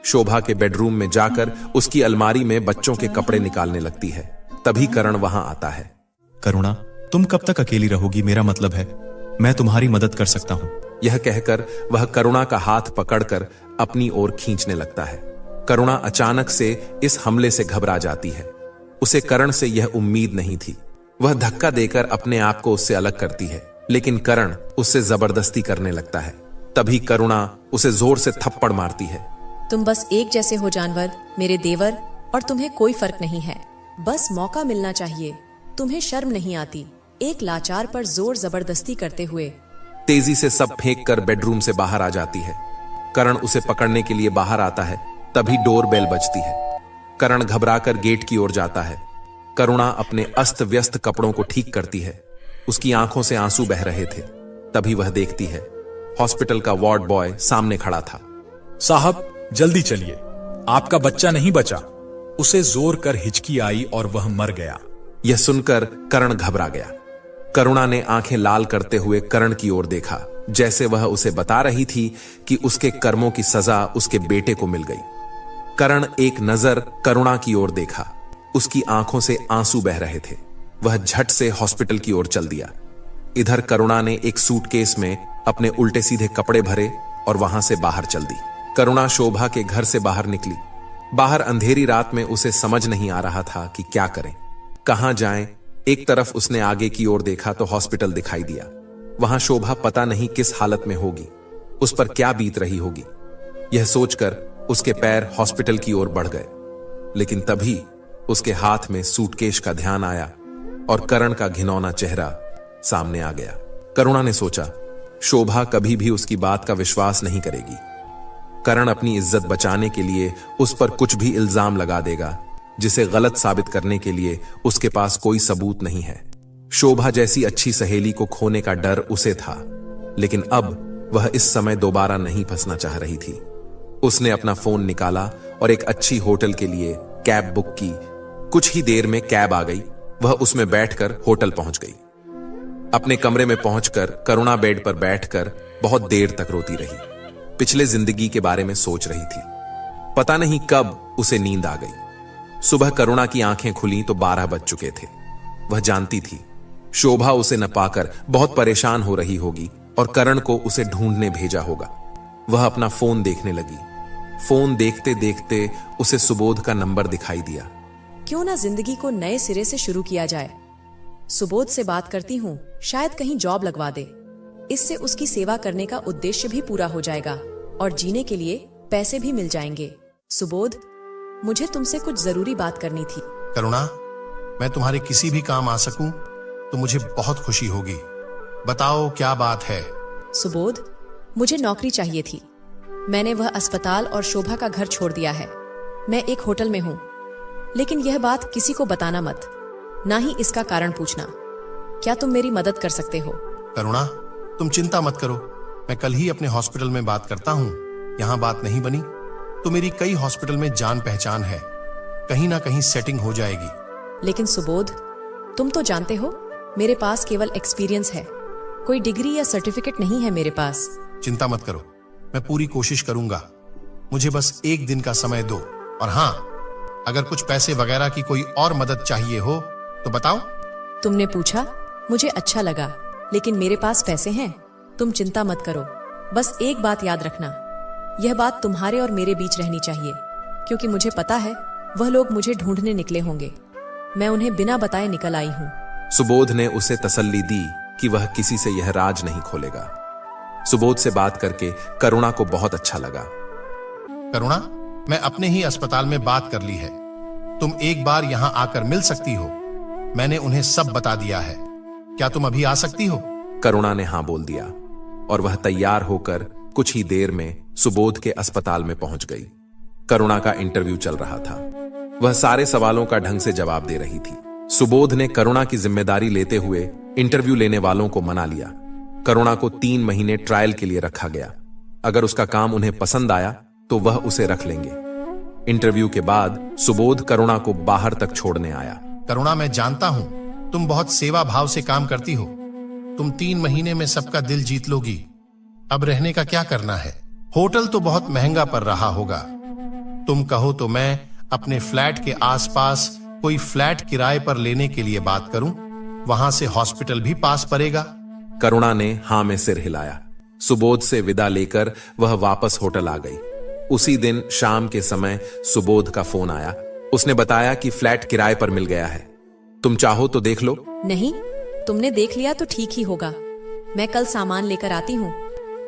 शोभा के बेडरूम में जाकर उसकी अलमारी में बच्चों के कपड़े निकालने लगती है। तभी करण वहां आता है। करुणा, तुम कब तक अकेली रहोगी? मेरा मतलब है मैं तुम्हारी मदद कर सकता हूँ। यह कहकर वह करुणा का हाथ पकड़कर अपनी ओर खींचने लगता है। करुणा अचानक से इस हमले से घबरा जाती है। उसे करण से यह उम्मीद नहीं थी। वह धक्का देकर अपने आप को उससे अलग करती है, लेकिन करण उससे जबरदस्ती करने लगता है। तभी करुणा उसे जोर से थप्पड़ मारती है। तुम बस एक जैसे हो जानवर, मेरे देवर, और तुम्हें कोई फर्क नहीं है। बस मौका मिलना चाहिए। तुम्हें शर्म नहीं आती एक लाचार पर जोर जबरदस्ती करते हुए? तेजी से सब फेंक कर बेडरूम से बाहर आ जाती है। करण उसे पकड़ने के लिए बाहर आता है। तभी डोर बेल बजती है। करण घबराकर गेट की ओर जाता है। करुणा अपने अस्त व्यस्त कपड़ों को ठीक करती है। उसकी आंखों से आंसू बह रहे थे। तभी वह देखती है हॉस्पिटल का वार्ड बॉय सामने खड़ा था। साहब, जल्दी चलिए, आपका बच्चा नहीं बचा। उसे जोर कर हिचकी आई और वह मर गया। यह सुनकर करण घबरा गया। करुणा ने आंखें लाल करते हुए करण की ओर देखा, जैसे वह उसे बता रही थी कि उसके कर्मों की सजा उसके बेटे को मिल गई। करण एक नजर करुणा की ओर देखा। उसकी आंखों से आंसू बह रहे थे। वह झट से हॉस्पिटल की ओर चल दिया। इधर करुणा ने एक सूटकेस में अपने उल्टे सीधे कपड़े भरे और वहां से बाहर चल दी। करुणा शोभा के घर से बाहर निकली। बाहर अंधेरी रात में उसे समझ नहीं आ रहा था कि क्या करें, कहां जाएं। एक तरफ उसने आगे की ओर देखा तो हॉस्पिटल दिखाई दिया। वहां शोभा पता नहीं किस हालत में होगी, उस पर क्या बीत रही होगी। यह सोचकर उसके पैर हॉस्पिटल की ओर बढ़ गए। लेकिन तभी उसके हाथ में सूटकेस का ध्यान आया और करण का घिनौना चेहरा सामने आ गया। करुणा ने सोचा, शोभा कभी भी उसकी बात का विश्वास नहीं करेगी। करण अपनी इज्जत बचाने के लिए उस पर कुछ भी इल्जाम लगा देगा जिसे गलत साबित करने के लिए उसके पास कोई सबूत नहीं है। शोभा जैसी अच्छी सहेली को खोने का डर उसे था, लेकिन अब वह इस समय दोबारा नहीं फंसना चाह रही थी। उसने अपना फोन निकाला और एक अच्छी होटल के लिए कैब बुक की। कुछ ही देर में कैब आ गई। वह उसमें बैठकर होटल पहुंच गई। अपने कमरे में पहुंचकर करुणा बेड पर बैठकर बहुत देर तक रोती रही। पिछले जिंदगी के बारे में सोच रही थी। पता नहीं कब उसे नींद आ गई। सुबह करुणा की आंखें खुली तो 12 बज चुके थे। वह जानती थी शोभा उसे न पाकर बहुत परेशान हो रही होगी और करण को उसे ढूंढने भेजा होगा। वह अपना फोन देखने लगी। फोन देखते देखते उसे सुबोध का नंबर दिखाई दिया। क्यों ना जिंदगी को नए सिरे से शुरू किया जाए। सुबोध से बात करती हूँ, शायद कहीं जॉब लगवा दे। इससे उसकी सेवा करने का उद्देश्य भी पूरा हो जाएगा और जीने के लिए पैसे भी मिल जाएंगे। सुबोध, मुझे तुमसे कुछ जरूरी बात करनी थी। करुणा, मैं तुम्हारे किसी भी काम आ सकूं तो मुझे बहुत खुशी होगी। बताओ क्या बात है। सुबोध, मुझे नौकरी चाहिए थी। मैंने वह अस्पताल और शोभा का घर छोड़ दिया है। मैं एक होटल में हूँ, लेकिन यह बात किसी को बताना मत, ना ही इसका कारण पूछना। क्या तुम मेरी मदद कर सकते हो? करुणा, तुम चिंता मत करो। मैं कल ही अपने हॉस्पिटल में बात करता हूँ। यहाँ बात नहीं बनी तो मेरी कई हॉस्पिटल में जान पहचान है, कहीं ना कहीं सेटिंग हो जाएगी। लेकिन सुबोध, तुम तो जानते हो मेरे पास केवल एक्सपीरियंस है, कोई डिग्री या सर्टिफिकेट नहीं है मेरे पास। चिंता मत करो, मैं पूरी कोशिश करूंगा। मुझे बस एक दिन का समय दो। और हाँ, अगर कुछ पैसे वगैरह की कोई और मदद चाहिए हो तो बताओ। तुमने पूछा, मुझे अच्छा लगा, लेकिन मेरे पास पैसे हैं। तुम चिंता मत करो। बस एक बात याद रखना, यह बात तुम्हारे और मेरे बीच रहनी चाहिए, क्योंकि मुझे पता है वह लोग मुझे ढूंढने निकले होंगे। मैं उन्हें बिना बताए निकल आई हूँ। सुबोध ने उसे तसल्ली दी कि वह किसी से यह राज नहीं खोलेगा। सुबोध से बात करके करुणा को बहुत अच्छा लगा। करुणा, मैं अपने ही अस्पताल में बात कर ली है। तुम एक बार यहाँ आकर मिल सकती हो। मैंने उन्हें सब बता दिया है। क्या तुम अभी आ सकती हो? करुणा ने हाँ बोल दिया और वह तैयार होकर कुछ ही देर में सुबोध के अस्पताल में पहुंच गई। करुणा का इंटरव्यू चल रहा था। वह सारे सवालों का ढंग से जवाब दे रही थी। सुबोध ने करुणा की जिम्मेदारी लेते हुए इंटरव्यू लेने वालों को मना लिया। करुणा को 3 महीने ट्रायल के लिए रखा गया। अगर उसका काम उन्हें पसंद आया तो वह उसे रख लेंगे। इंटरव्यू के बाद सुबोध करुणा को बाहर तक छोड़ने आया। करुणा, मैं जानता हूं तुम बहुत सेवा भाव से काम करती हो। तुम 3 महीने में सबका दिल जीत लोगी। अब रहने का क्या करना है? होटल तो बहुत महंगा पड़ रहा होगा। तुम कहो तो मैं अपने फ्लैट के आसपास कोई फ्लैट किराए पर लेने के लिए बात करूं। वहां से हॉस्पिटल भी पास पड़ेगा। करुणा ने हाँ में सिर हिलाया। सुबोध से विदा लेकर वह वापस होटल आ गई। उसी दिन शाम के समय सुबोध का फोन आया। उसने बताया कि फ्लैट किराए पर मिल गया है। तुम चाहो तो देख लो। नहीं, तुमने देख लिया तो ठीक ही होगा। मैं कल सामान लेकर आती हूँ।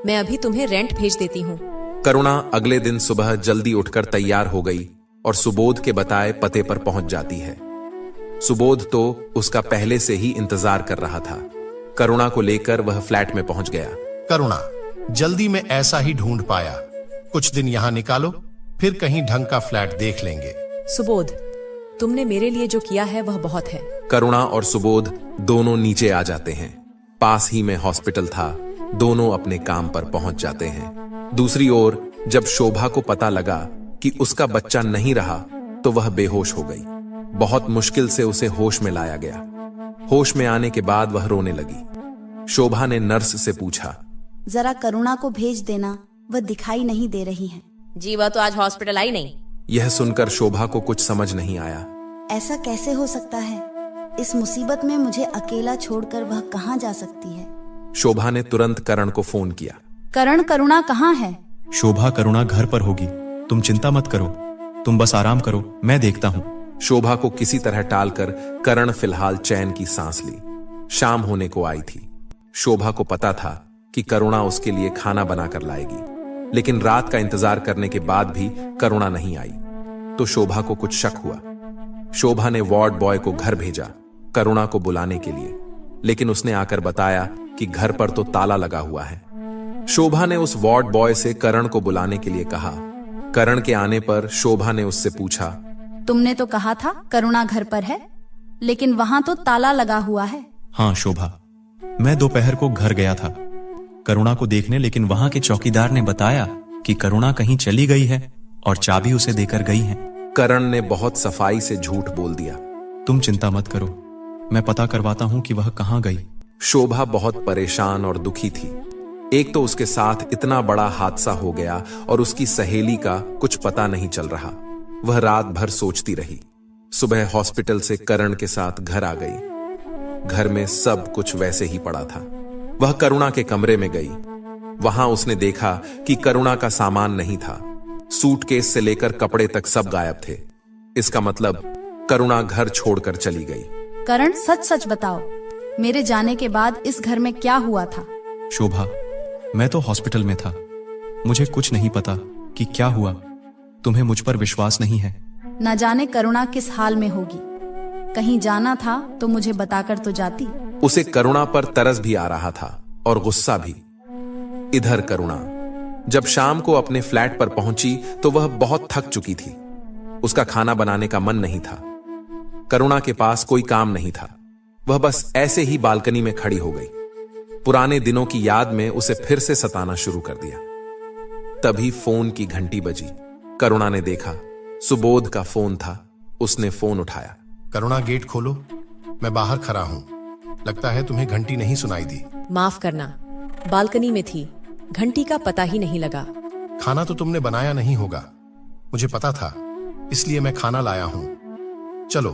मैं अभी तुम्हें रेंट भेज देती हूँ। करुणा अगले दिन सुबह जल्दी उठकर तैयार हो गई और सुबोध के बताए पते पर पहुंच जाती है। सुबोध तो उसका पहले से ही इंतजार कर रहा था। करुणा को लेकर वह फ्लैट में पहुंच गया। करुणा, जल्दी में ऐसा ही ढूंढ पाया। कुछ दिन यहाँ निकालो, फिर कहीं ढंग का फ्लैट देख लेंगे। सुबोध, तुमने मेरे लिए जो किया है वह बहुत है। करुणा और सुबोध दोनों नीचे आ जाते हैं। पास ही में हॉस्पिटल था। दोनों अपने काम पर पहुंच जाते हैं। दूसरी ओर जब शोभा को पता लगा कि उसका बच्चा नहीं रहा तो वह बेहोश हो गई। बहुत मुश्किल से उसे होश में लाया गया। होश में आने के बाद वह रोने लगी। शोभा ने नर्स से पूछा, जरा करुणा को भेज देना, वह दिखाई नहीं दे रही है। जी, वह तो आज हॉस्पिटल आई नहीं। यह सुनकर शोभा को कुछ समझ नहीं आया। ऐसा कैसे हो सकता है? इस मुसीबत में मुझे अकेला छोड़कर वह कहाँ जा सकती है? शोभा ने तुरंत करण को फोन किया। करण, करुणा कहाँ है? शोभा, करुणा घर पर होगी। तुम चिंता मत करो, तुम बस आराम करो, मैं देखता हूँ। शोभा को किसी तरह टालकर करण फिलहाल चैन की सांस ली। शाम होने को आई थी। शोभा को पता था कि करुणा उसके लिए खाना बनाकर लाएगी, लेकिन रात का इंतजार करने के बाद भी करुणा नहीं आई तो शोभा को कुछ शक हुआ। शोभा ने वार्ड बॉय को घर भेजा करुणा को बुलाने के लिए, लेकिन उसने आकर बताया कि घर पर तो ताला लगा हुआ है। शोभा ने उस वार्ड बॉय से करण को बुलाने के लिए कहा। करण के आने पर शोभा ने उससे पूछा, तुमने तो कहा था करुणा घर पर है, लेकिन वहां तो ताला लगा हुआ है। हाँ शोभा, मैं दोपहर को घर गया था करुणा को देखने, लेकिन वहां के चौकीदार ने बताया कि करुणा कहीं चली गई है और चाबी उसे देकर गई है। करण ने बहुत सफाई से झूठ बोल दिया। तुम चिंता मत करो, मैं पता करवाता हूं कि वह कहां गई। शोभा बहुत परेशान और दुखी थी। एक तो उसके साथ इतना बड़ा हादसा हो गया और उसकी सहेली का कुछ पता नहीं चल रहा। वह रात भर सोचती रही। सुबह हॉस्पिटल से करण के साथ घर आ गई। घर में सब कुछ वैसे ही पड़ा था। वह करुणा के कमरे में गई। वहां उसने देखा कि करुणा का सामान नहीं था। सूटकेस से लेकर कपड़े तक सब गायब थे। इसका मतलब करुणा घर छोड़कर चली गई। करण, सच सच बताओ, मेरे जाने के बाद इस घर में क्या हुआ था? शोभा, मैं तो हॉस्पिटल में था, मुझे कुछ नहीं पता कि क्या हुआ। तुम्हें मुझ पर विश्वास नहीं है? न जाने करुणा किस हाल में होगी। कहीं जाना था तो मुझे बताकर तो जाती। उसे करुणा पर तरस भी आ रहा था और गुस्सा भी। इधर करुणा जब शाम को अपने फ्लैट पर पहुंची तो वह बहुत थक चुकी थी। उसका खाना बनाने का मन नहीं था। करुणा के पास कोई काम नहीं था। वह बस ऐसे ही बालकनी में खड़ी हो गई। पुराने दिनों की याद में उसे फिर से सताना शुरू कर दिया। तभी फोन की घंटी बजी। करुणा ने देखा सुबोध का फोन था। उसने फोन उठाया। करुणा, गेट खोलो, मैं बाहर खड़ा हूं। लगता है तुम्हें घंटी नहीं सुनाई दी। माफ करना, बालकनी में थी, घंटी का पता ही नहीं लगा। खाना तो तुमने बनाया नहीं होगा, मुझे पता था, इसलिए मैं खाना लाया हूं। चलो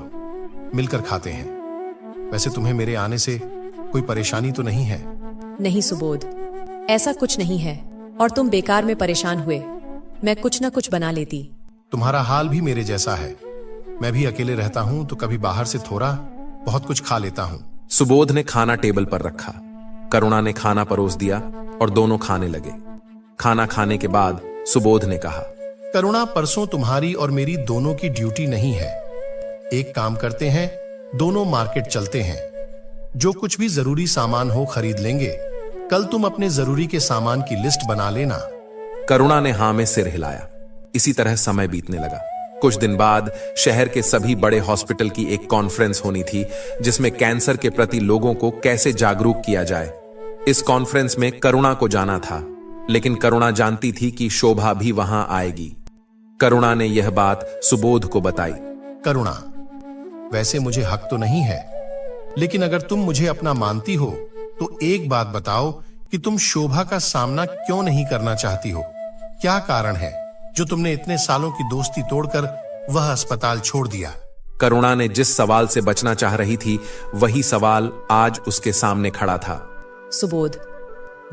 मिलकर खाते हैं। वैसे तुम्हें मेरे आने से कोई परेशानी तो नहीं है? नहीं सुबोध, ऐसा कुछ नहीं है और तुम बेकार में परेशान हुए। मैं कुछ न कुछ बना लेती। तुम्हारा हाल भी मेरे जैसा है। मैं भी अकेले रहता हूं तो कभी बाहर से थोड़ा बहुत कुछ खा लेता हूं। सुबोध ने खाना टेबल पर रखा। करुणा ने खाना परोस दिया और दोनों खाने लगे। खाना खाने के बाद सुबोध ने कहा, करुणा, परसों तुम्हारी और मेरी दोनों की ड्यूटी नहीं है। एक काम करते हैं, दोनों मार्केट चलते हैं। जो कुछ भी जरूरी सामान हो खरीद लेंगे। कल तुम अपने जरूरी के सामान की लिस्ट बना लेना। करुणा ने हां में सिर हिलाया। इसी तरह समय बीतने लगा। कुछ दिन बाद शहर के सभी बड़े हॉस्पिटल की एक कॉन्फ्रेंस होनी थी, जिसमें कैंसर के प्रति लोगों को कैसे जागरूक किया जाए। इस कॉन्फ्रेंस में करुणा को जाना था, लेकिन करुणा जानती थी कि शोभा भी वहां आएगी। करुणा ने यह बात सुबोध को बताई। करुणा, वैसे मुझे हक तो नहीं है, लेकिन अगर तुम मुझे अपना मानती हो तो एक बात बताओ कि तुम शोभा का सामना क्यों नहीं करना चाहती हो? क्या कारण है जो तुमने इतने सालों की दोस्ती तोड़कर वह अस्पताल छोड़ दिया? करुणा ने जिस सवाल से बचना चाह रही थी, वही सवाल आज उसके सामने खड़ा था। सुबोध,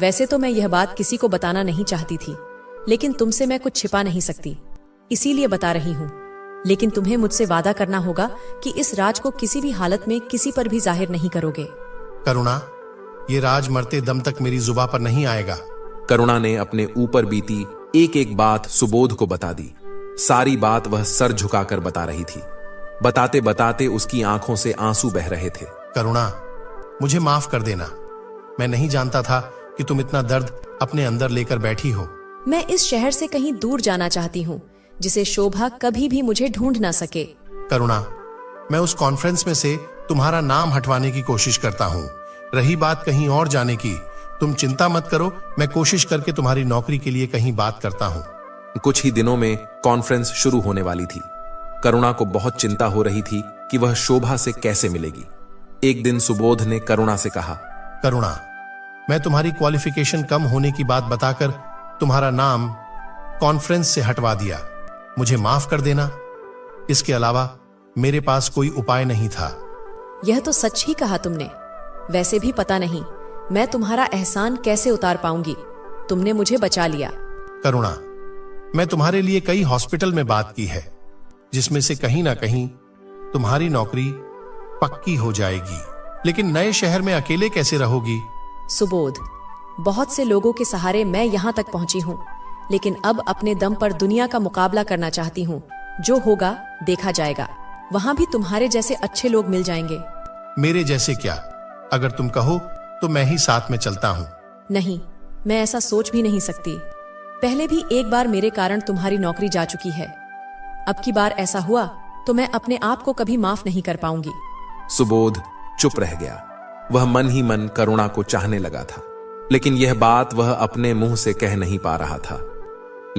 वैसे तो मैं यह बात किसी को बताना नहीं चाहती थी, लेकिन तुमसे मैं कुछ छिपा नहीं सकती, इसीलिए बता रही हूँ। लेकिन तुम्हें मुझसे वादा करना होगा कि इस राज को किसी भी हालत में किसी पर भी जाहिर नहीं करोगे। करुणा, ये राज मरते दम तक मेरी जुबान पर नहीं आएगा। करुणा ने अपने ऊपर बीती एक एक बात सुबोध को बता दी। सारी बात वह सर झुकाकर बता रही थी। बताते बताते उसकी आंखों से आंसू बह रहे थे। करुणा, मुझे माफ कर देना। मैं नहीं जानता था कि तुम इतना दर्द अपने अंदर लेकर बैठी हो। मैं इस शहर से कहीं दूर जाना चाहती हूँ, जिसे शोभा कभी भी मुझे ढूंढ ना सके। करुणा, मैं उस कॉन्फ्रेंस में से तुम्हारा नाम हटवाने की कोशिश करता हूँ। रही बात कहीं और जाने की, तुम चिंता मत करो, मैं कोशिश करके तुम्हारी नौकरी के लिए कहीं बात करता हूँ। कुछ ही दिनों में कॉन्फ्रेंस शुरू होने वाली थी। करुणा को बहुत चिंता हो रही थी कि वह शोभा से कैसे मिलेगी। एक दिन सुबोध ने करुणा से कहा, करुणा, मैं तुम्हारी क्वालिफिकेशन कम होने की बात बताकर तुम्हारा नाम कॉन्फ्रेंस से हटवा दिया। मुझे माफ कर देना। इसके अलावा मेरे पास कोई उपाय नहीं था। यह तो सच ही कहा तुमने। वैसे भी पता नहीं मैं तुम्हारा एहसान कैसे उतार पाऊंगी। तुमने मुझे बचा लिया। करुणा, मैं तुम्हारे लिए कई हॉस्पिटल में बात की है, जिसमें से कहीं ना कहीं तुम्हारी नौकरी पक्की हो जाएगी। लेकिन नए शहर में अकेले कैसे रहोगी? सुबोध, बहुत से लोगों के सहारे मैं यहाँ तक पहुंची हूँ, लेकिन अब अपने दम पर दुनिया का मुकाबला करना चाहती हूँ। जो होगा देखा जाएगा। वहां भी तुम्हारे जैसे अच्छे लोग मिल जाएंगे। मेरे जैसे क्या? अगर तुम कहो तो मैं ही साथ में चलता हूँ। नहीं, मैं ऐसा सोच भी नहीं सकती। पहले भी एक बार मेरे कारण तुम्हारी नौकरी जा चुकी है। अब की बार ऐसा हुआ तो मैं अपने आप को कभी माफ नहीं कर पाऊंगी। सुबोध चुप रह गया। वह मन ही मन करुणा को चाहने लगा था, लेकिन यह बात वह अपने मुंह से कह नहीं पा रहा था।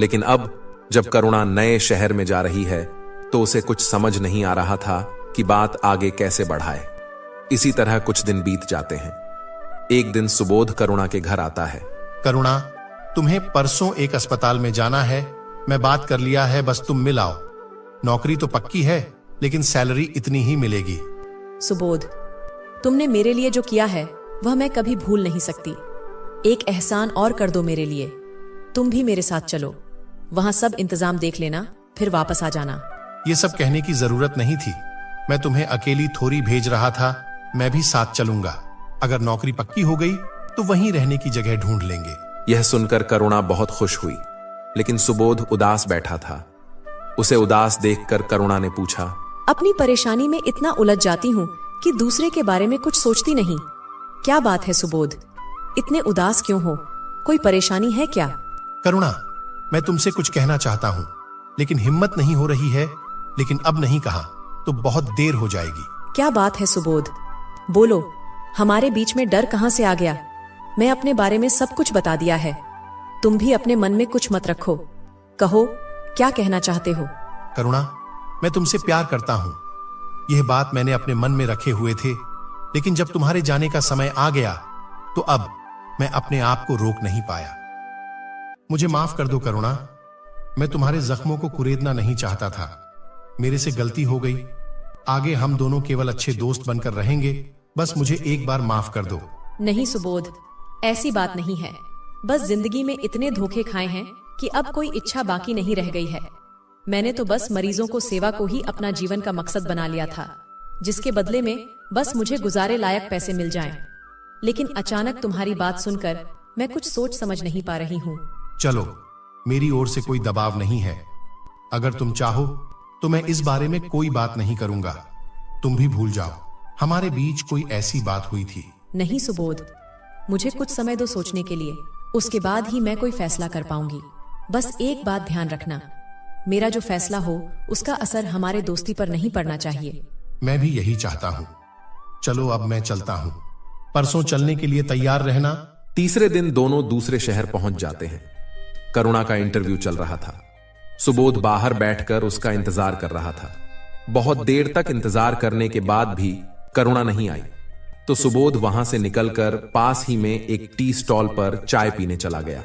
लेकिन अब जब करुणा नए शहर में जा रही है तो उसे कुछ समझ नहीं आ रहा था कि बात आगे कैसे बढ़ाए। इसी तरह कुछ दिन बीत जाते हैं। एक दिन सुबोध करुणा के घर आता है। करुणा, तुम्हें परसों एक अस्पताल में जाना है। मैं बात कर लिया है, बस तुम मिल आओ। नौकरी तो पक्की है, लेकिन सैलरी इतनी ही मिलेगी। सुबोध, तुमने मेरे लिए जो किया है वह मैं कभी भूल नहीं सकती। एक एहसान और कर दो मेरे लिए। तुम भी मेरे साथ चलो, वहां सब इंतजाम देख लेना, फिर वापस आ जाना। ये सब कहने की जरूरत नहीं थी। मैं तुम्हें अकेली थोड़ी भेज रहा था। मैं भी साथ चलूंगा। अगर नौकरी पक्की हो गई तो वहीं रहने की जगह ढूंढ लेंगे। यह सुनकर करुणा बहुत खुश हुई, लेकिन सुबोध उदास बैठा था। उसे उदास देखकर करुणा ने पूछा, अपनी परेशानी में इतना उलझ जाती हूँ कि दूसरे के बारे में कुछ सोचती नहीं। क्या बात है सुबोध, इतने उदास क्यों हो? कोई परेशानी है क्या? करुणा, मैं तुमसे कुछ कहना चाहता हूँ, लेकिन हिम्मत नहीं हो रही है। लेकिन अब नहीं कहा तो बहुत देर हो जाएगी। क्या बात है सुबोध, बोलो। हमारे बीच में डर कहां से आ गया? मैं अपने बारे में सब कुछ बता दिया है। तुम भी अपने मन में कुछ मत रखो। कहो, क्या कहना चाहते हो? करुणा, मैं तुमसे प्यार करता हूँ। यह बात मैंने अपने मन में रखे हुए थे, लेकिन जब तुम्हारे जाने का समय आ गया तो अब मैं अपने आप को रोक नहीं पाया। मुझे माफ कर दो करुणा। मैं तुम्हारे जख्मों को कुरेदना नहीं चाहता था। मेरे से गलती हो गई। आगे हम दोनों केवल अच्छे दोस्त बनकर रहेंगे। बस मुझे एक बार माफ कर दो। नहीं सुबोध, ऐसी बात नहीं है। बस जिंदगी में इतने धोखे खाए हैं कि अब कोई इच्छा बाकी नहीं रह गई है। मैंने तो बस मरीजों को सेवा को ही अपना जीवन का मकसद बना लिया था, जिसके बदले में बस मुझे गुजारे लायक पैसे मिल जाएं। लेकिन अचानक तुम्हारी बात सुनकर मैं कुछ सोच समझ नहीं पा रही हूँ। चलो, मेरी ओर से कोई दबाव नहीं है। अगर तुम चाहो तो मैं इस बारे में कोई बात नहीं करूंगा। तुम भी भूल जाओ हमारे बीच कोई ऐसी बात हुई थी। नहीं सुबोध, मुझे कुछ समय दो सोचने के लिए। उसके बाद ही मैं कोई फैसला कर पाऊंगी। बस एक बात ध्यान रखना, मेरा जो फैसला हो उसका असर हमारे दोस्ती पर नहीं पड़ना चाहिए। मैं भी यही चाहता हूँ। चलो अब मैं चलता हूँ। परसों चलने के लिए तैयार रहना। तीसरे दिन दोनों दूसरे शहर पहुंच जाते हैं। करुणा का इंटरव्यू चल रहा था। सुबोध बाहर बैठकर उसका इंतजार कर रहा था। बहुत देर तक इंतजार करने के बाद भी करुणा नहीं आई, तो सुबोध वहां से निकलकर पास ही में एक टी स्टॉल पर चाय पीने चला गया।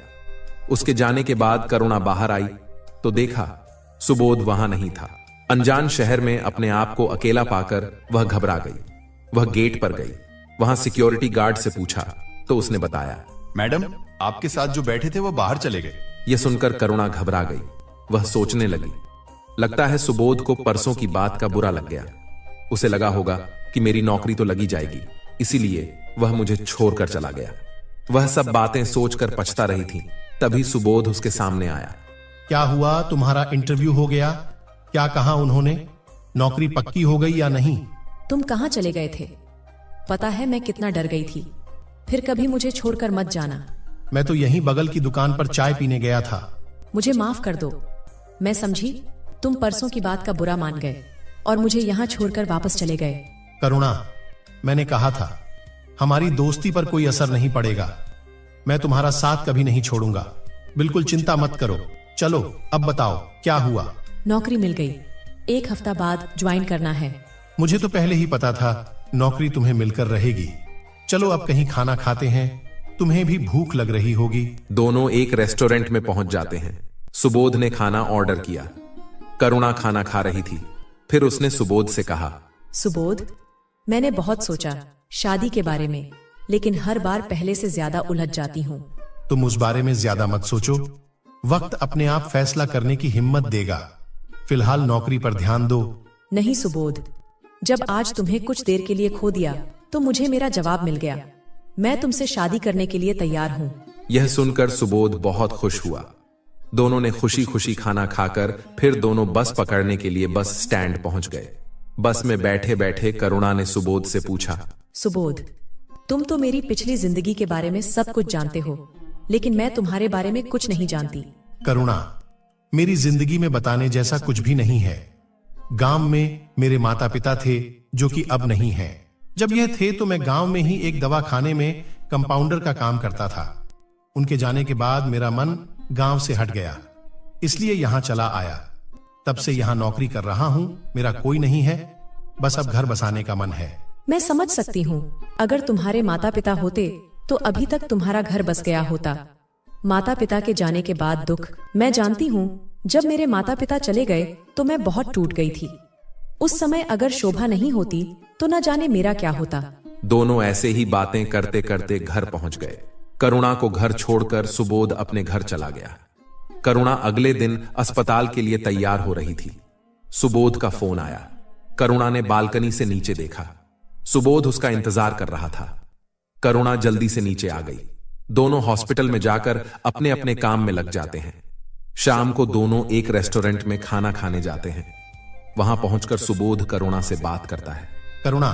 उसके जाने के बाद करुणा बाहर आई तो देखा सुबोध वहां नहीं था। अनजान शहर में अपने आप को अकेला पाकर वह घबरा गई। वह गेट पर गई। वहां सिक्योरिटी गार्ड से पूछा तो उसने बताया, मैडम, आपके साथ जो बैठे थे वो बाहर चले गए। यह सुनकर करुणा घबरा गई। वह सोचने लगी, लगता है सुबोध को परसों की बात का बुरा लग गया। उसे लगा होगा कि मेरी नौकरी तो लगी जाएगी, इसीलिए वह मुझे छोड़कर चला गया। वह सब बातें सोचकर पछता रही थी। तभी सुबोध उसके सामने आया। क्या हुआ? तुम्हारा इंटरव्यू हो गया? क्या कहा उन्होंने? नौकरी पक्की हो गई या नहीं? तुम कहाँ चले गए थे? पता है मैं कितना डर गई थी। फिर कभी मुझे छोड़कर मत जाना। मैं तो यहीं बगल की दुकान पर चाय पीने गया था। मुझे माफ कर दो। मैं समझी तुम परसों की बात का बुरा मान गए और मुझे यहाँ छोड़कर वापस चले गए। करुणा, मैंने कहा था हमारी दोस्ती पर कोई असर नहीं पड़ेगा। मैं तुम्हारा साथ कभी नहीं छोड़ूंगा। बिल्कुल चिंता मत करो। चलो अब बताओ क्या हुआ? नौकरी मिल गई। 1 हफ्ता बाद ज्वाइन करना है। मुझे तो पहले ही पता था नौकरी तुम्हें मिलकर रहेगी। चलो अब कहीं खाना खाते हैं, तुम्हें भी भूख लग रही होगी। दोनों एक रेस्टोरेंट में पहुंच जाते हैं। सुबोध ने खाना ऑर्डर किया। करुणा खाना खा रही थी। फिर उसने सुबोध से कहा, सुबोध, मैंने बहुत सोचा शादी के बारे में, लेकिन हर बार पहले से ज्यादा उलझ जाती हूँ। तुम उस बारे में ज्यादा मत सोचो। वक्त अपने आप फैसला करने की हिम्मत देगा। फिलहाल नौकरी पर ध्यान दो। नहीं सुबोध, जब आज तुम्हें कुछ देर के लिए खो दिया तो मुझे मेरा जवाब मिल गया। मैं तुमसे शादी करने के लिए तैयार हूँ। यह सुनकर सुबोध बहुत खुश हुआ। दोनों ने खुशी खुशी खाना खाकर फिर दोनों बस पकड़ने के लिए बस स्टैंड पहुंच गए। बस में बैठे बैठे करुणा ने सुबोध से पूछा, सुबोध, तुम तो मेरी पिछली जिंदगी के बारे में सब कुछ जानते हो, लेकिन मैं तुम्हारे बारे में कुछ नहीं जानती। करुणा, मेरी जिंदगी में बताने जैसा कुछ भी नहीं है। गांव में मेरे माता पिता थे जो कि अब नहीं हैं। जब यह थे तो मैं गांव में ही एक दवाखाने में कंपाउंडर का काम करता था। उनके जाने के बाद मेरा मन गांव से हट गया, इसलिए यहां चला आया। तब से यहां नौकरी कर रहा हूं। मेरा कोई नहीं है, बस अब घर बसाने का मन है। मैं समझ सकती हूँ, अगर तुम्हारे माता पिता होते तो अभी तक तुम्हारा घर बस गया होता। माता पिता के जाने के बाद दुख मैं जानती हूँ। जब मेरे माता पिता चले गए तो मैं बहुत टूट गई थी। उस समय अगर शोभा नहीं होती तो न जाने मेरा क्या होता। दोनों ऐसे ही बातें करते करते घर पहुंच गए। करुणा को घर छोड़कर सुबोध अपने घर चला गया। करुणा अगले दिन अस्पताल के लिए तैयार हो रही थी। सुबोध का फोन आया। करुणा ने बालकनी से नीचे देखा। सुबोध उसका इंतजार कर रहा था। करुणा जल्दी से नीचे आ गई। दोनों हॉस्पिटल में जाकर अपने अपने काम में लग जाते हैं। शाम को दोनों एक रेस्टोरेंट में खाना खाने जाते हैं। वहां पहुंचकर सुबोध करुणा से बात करता है। करुणा,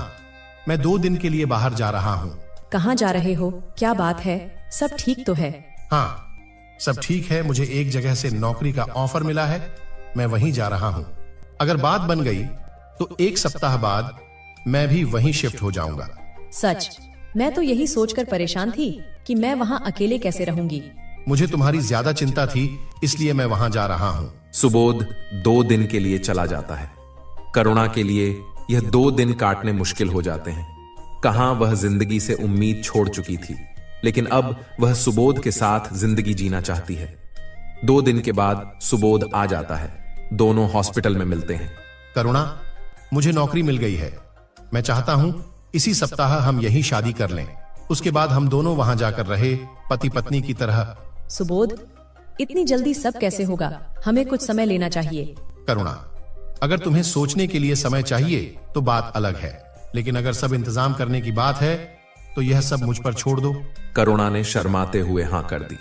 मैं 2 दिन के लिए बाहर जा रहा हूं। कहाँ जा रहे हो? क्या बात है? सब ठीक तो है? हाँ, सब ठीक है। मुझे एक जगह से नौकरी का ऑफर मिला है, मैं वहीं जा रहा हूं। अगर बात बन गई तो 1 सप्ताह बाद मैं भी वहीं शिफ्ट हो जाऊंगा। सच? मैं तो यही सोचकर परेशान थी कि मैं वहाँ अकेले कैसे रहूंगी। मुझे तुम्हारी ज्यादा चिंता थी, इसलिए मैं वहां जा रहा हूं। सुबोध 2 दिन के लिए चला जाता है। करुणा के लिए यह 2 दिन काटने मुश्किल हो जाते हैं। कहां वह जिंदगी से उम्मीद छोड़ चुकी थी, लेकिन अब वह सुबोध के साथ जिंदगी जीना चाहती है। 2 दिन के बाद सुबोध आ जाता है। दोनों हॉस्पिटल में मिलते हैं। करुणा, मुझे नौकरी मिल गई है। मैं चाहता हूं इसी सप्ताह हम यही शादी कर लें। उसके बाद हम दोनों वहां जाकर रहे, पति पत्नी की तरह। सुबोध, इतनी जल्दी सब कैसे होगा? हमें कुछ समय लेना चाहिए। करुणा, अगर तुम्हें सोचने के लिए समय चाहिए तो बात अलग है, लेकिन अगर सब इंतजाम करने की बात है तो यह सब मुझ पर छोड़ दो। करुणा ने शर्माते हुए हां कर दी।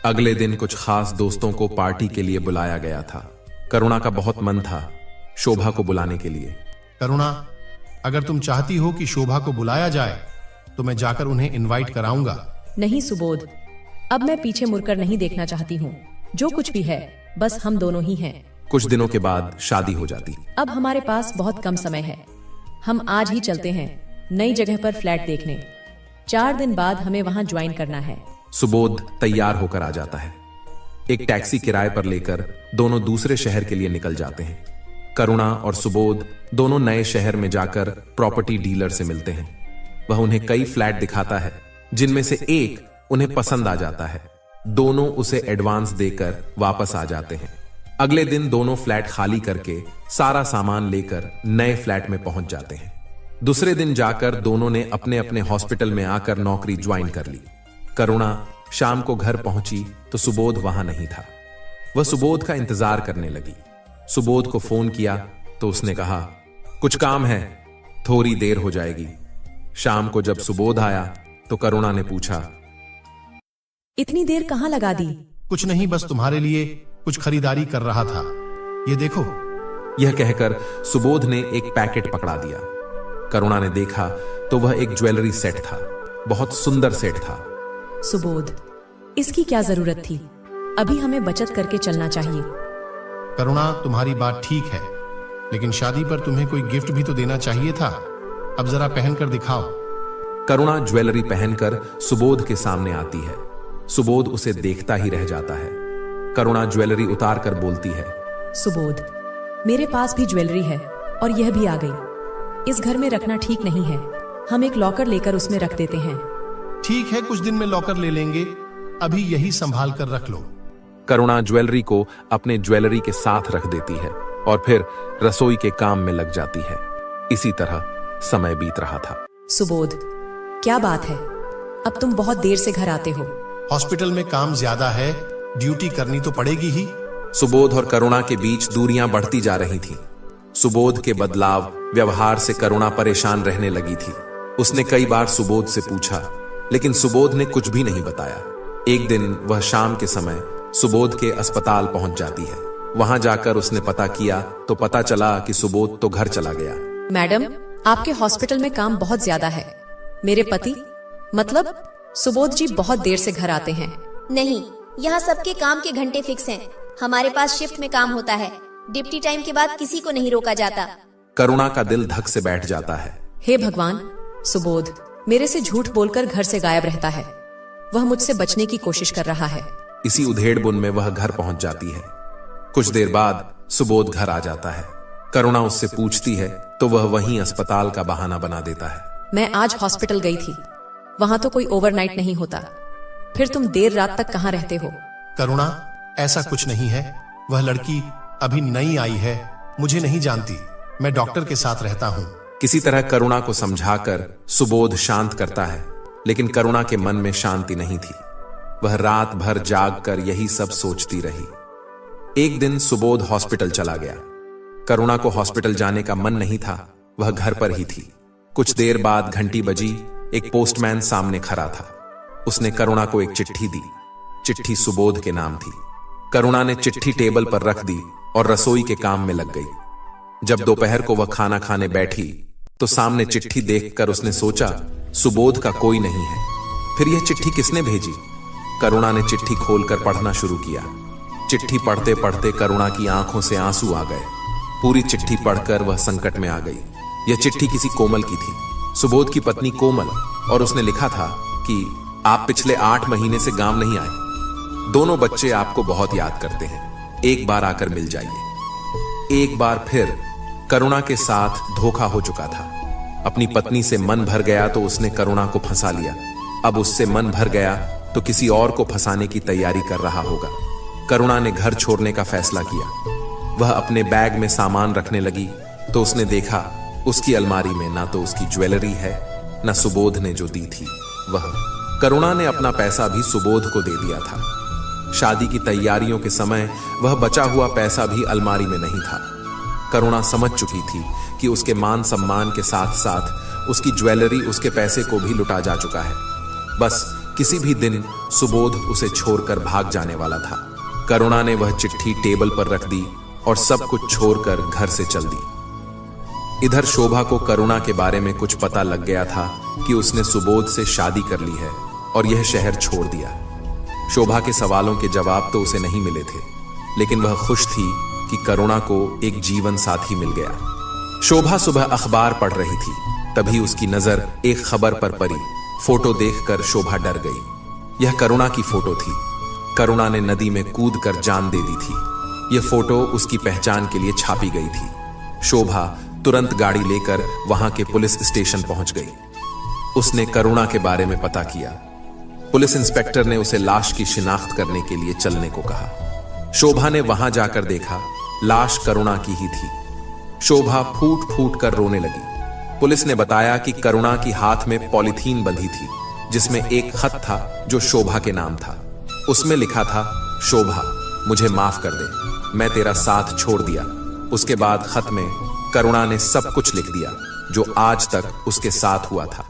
अगले दिन कुछ खास दोस्तों को पार्टी के लिए बुलाया गया था। करुणा का बहुत मन था शोभा को बुलाने के लिए। करुणा, अगर तुम चाहती हो कि शोभा को बुलाया जाए तो मैं जाकर उन्हें इनवाइट कराऊंगा। नहीं सुबोध, अब मैं पीछे मुड़कर नहीं देखना चाहती हूँ। जो कुछ भी है बस हम दोनों ही हैं। कुछ दिनों के बाद शादी हो जाती। अब हमारे पास बहुत कम समय है। हम आज ही चलते हैं नई जगह पर फ्लैट देखने। 4 दिन बाद हमें वहाँ ज्वाइन करना है। सुबोध तैयार होकर आ जाता है। एक टैक्सी किराए पर लेकर दोनों दूसरे शहर के लिए निकल जाते हैं। करुणा और सुबोध दोनों नए शहर में जाकर प्रॉपर्टी डीलर से मिलते हैं। वह उन्हें कई फ्लैट दिखाता है, जिनमें से एक उन्हें पसंद आ जाता है। दोनों उसे एडवांस देकर वापस आ जाते हैं। अगले दिन दोनों फ्लैट खाली करके सारा सामान लेकर नए फ्लैट में पहुंच जाते हैं। दूसरे दिन जाकर दोनों ने अपने अपने हॉस्पिटल में आकर नौकरी ज्वाइन कर ली। करुणा शाम को घर पहुंची तो सुबोध वहां नहीं था। वह सुबोध का इंतजार करने लगी। सुबोध को फोन किया तो उसने कहा, कुछ काम है, थोड़ी देर हो जाएगी। शाम को जब सुबोध आया तो करुणा ने पूछा, इतनी देर कहां लगा दी? कुछ नहीं, बस तुम्हारे लिए कुछ खरीदारी कर रहा था। ये देखो। यह कहकर सुबोध ने एक पैकेट पकड़ा दिया। करुणा ने देखा तो वह एक ज्वेलरी सेट था। बहुत सुंदर सेट था। सुबोध, इसकी क्या जरूरत थी? अभी हमें बचत करके चलना चाहिए। करुणा, तुम्हारी बात ठीक है, लेकिन शादी पर तुम्हें कोई गिफ्ट भी तो देना चाहिए था। अब जरा पहनकर दिखाओ। करुणा ज्वेलरी पहनकर सुबोध के सामने आती है। सुबोध उसे देखता ही रह जाता है। करुणा ज्वेलरी उतार कर बोलती है, सुबोध, मेरे पास भी ज्वेलरी है और यह भी आ गई। इस घर में रखना ठीक नहीं है। हम एक लॉकर लेकर उसमें रख देते हैं। ठीक है, कुछ दिन में लॉकर ले लेंगे। अभी यही संभाल कर रख लो। करुणा ज्वेलरी को अपने ज्वेलरी के साथ रख देती है और फिर रसोई के काम में लग जाती है। इसी तरह समय बीत रहा था। सुबोध, क्या बात है? अब तुम बहुत देर से घर आते हो। हॉस्पिटल में काम ज्यादा है, ड्यूटी करनी तो पड़ेगी ही। सुबोध और करुणा के बीच दूरियां बढ़ती जा रही थीं। सुबोध के बदलाव व्यवहार से करुणा परेशान रहने लगी थी। उसने कई बार सुबोध से पूछा, लेकिन सुबोध ने कुछ भी नहीं बताया। एक दिन वह शाम के समय सुबोध के अस्पताल पहुंच जाती है। वहां जाकर उसने पता किया तो पता चला कि सुबोध तो घर चला गया। मैडम, आपके हॉस्पिटल में काम बहुत ज्यादा है। मेरे पति मतलब सुबोध जी बहुत देर से घर आते हैं। नहीं, यहाँ सबके काम के घंटे फिक्स हैं। हमारे पास शिफ्ट में काम होता है। ड्यूटी टाइम के बाद किसी को नहीं रोका जाता। करुणा का दिल धक से बैठ जाता है। हे भगवान, सुबोध मेरे से झूठ बोलकर घर से गायब रहता है। वह मुझसे बचने की कोशिश कर रहा है। इसी उधेड़-बुन में वह घर पहुंच जाती है। कुछ देर बाद सुबोध घर आ जाता है। करुणा उससे पूछती है तो वह वहीं अस्पताल का बहाना बना देता है। मैं आज हॉस्पिटल गई थी, वहां तो कोई ओवरनाइट नहीं होता। फिर तुम देर रात तक कहां रहते हो? करुणा, ऐसा कुछ नहीं है। वह लड़की अभी नई आई है, मुझे नहीं जानती। मैं डॉक्टर के साथ रहता हूँ। किसी तरह करुणा को समझाकर सुबोध शांत करता है, लेकिन करुणा के मन में शांति नहीं थी। वह रात भर जाग कर यही सब सोचती रही। एक दिन सुबोध हॉस्पिटल चला गया। करुणा को हॉस्पिटल जाने का मन नहीं था, वह घर पर ही थी। कुछ देर बाद घंटी बजी। एक पोस्टमैन सामने खड़ा था। उसने करुणा को एक चिट्ठी दी। चिट्ठी सुबोध के नाम थी। करुणा ने चिट्ठी टेबल पर रख दी और रसोई के काम में लग गई। जब दोपहर को वह खाना खाने बैठी तो सामने चिट्ठी देखकर उसने सोचा, सुबोध का कोई नहीं है। फिर यह चिट्ठी किसने भेजी? करुणा ने चिट्ठी खोलकर पढ़ना शुरू किया। चिट्ठी पढ़ते पढ़ते करुणा की आंखों से आंसू आ गए। पूरी चिट्ठी पढ़कर वह संकट में आ गई। यह चिट्ठी किसी कोमल की थी, सुबोध की पत्नी कोमल, और उसने लिखा था कि आप पिछले 8 महीने से गांव नहीं आए। दोनों बच्चे आपको बहुत याद करते हैं, एक बार आकर मिल जाइए। एक बार फिर करुणा के साथ धोखा हो चुका था। अपनी पत्नी से मन भर गया तो उसने करुणा को फंसा लिया। अब उससे मन भर गया तो किसी और को फंसाने की तैयारी कर रहा होगा। करुणा ने घर छोड़ने का फैसला किया। वह अपने बैग में सामान रखने लगी तो उसने देखा उसकी अलमारी में ना तो उसकी ज्वेलरी है, ना सुबोध ने जो दी थी वह। करुणा ने अपना पैसा भी सुबोध को दे दिया था। शादी की तैयारियों के समय वह बचा हुआ पैसा भी अलमारी में नहीं था। करुणा समझ चुकी थी कि उसके मान सम्मान के साथ साथ उसकी ज्वेलरी उसके पैसे को भी लुटा जा चुका है। बस किसी भी दिन सुबोध उसे छोड़कर भाग जाने वाला था। करुणा ने वह चिट्ठी टेबल पर रख दी और सब कुछ छोड़कर घर से चल दी। इधर शोभा को करुणा के बारे में कुछ पता लग गया था कि उसने सुबोध से शादी कर ली है और यह शहर छोड़ दिया। शोभा के सवालों के जवाब तो उसे नहीं मिले थे, लेकिन वह खुश थी कि करुणा को एक जीवन साथी मिल गया। शोभा सुबह अखबार पढ़ रही थी, तभी उसकी नजर एक खबर पर पड़ी। फोटो देखकर शोभा डर गई। यह करुणा की फोटो थी। करुणा ने नदी में कूदकर जान दे दी थी। यह फोटो उसकी पहचान के लिए छापी गई थी। शोभा तुरंत गाड़ी लेकर वहां के पुलिस स्टेशन पहुंच गई। उसने करुणा के बारे में पता किया। पुलिस इंस्पेक्टर ने उसे लाश की शिनाख्त करने के लिए चलने को कहा। शोभा ने वहां जाकर देखा, लाश करुणा की ही थी। शोभा फूट फूट कर रोने लगी। पुलिस ने बताया कि करुणा की हाथ में पॉलीथीन बंधी थी, जिसमें एक खत था जो शोभा के नाम था। उसमें लिखा था, शोभा मुझे माफ कर दे, मैं तेरा साथ छोड़ दिया। उसके बाद खत में करुणा ने सब कुछ लिख दिया जो आज तक उसके साथ हुआ था।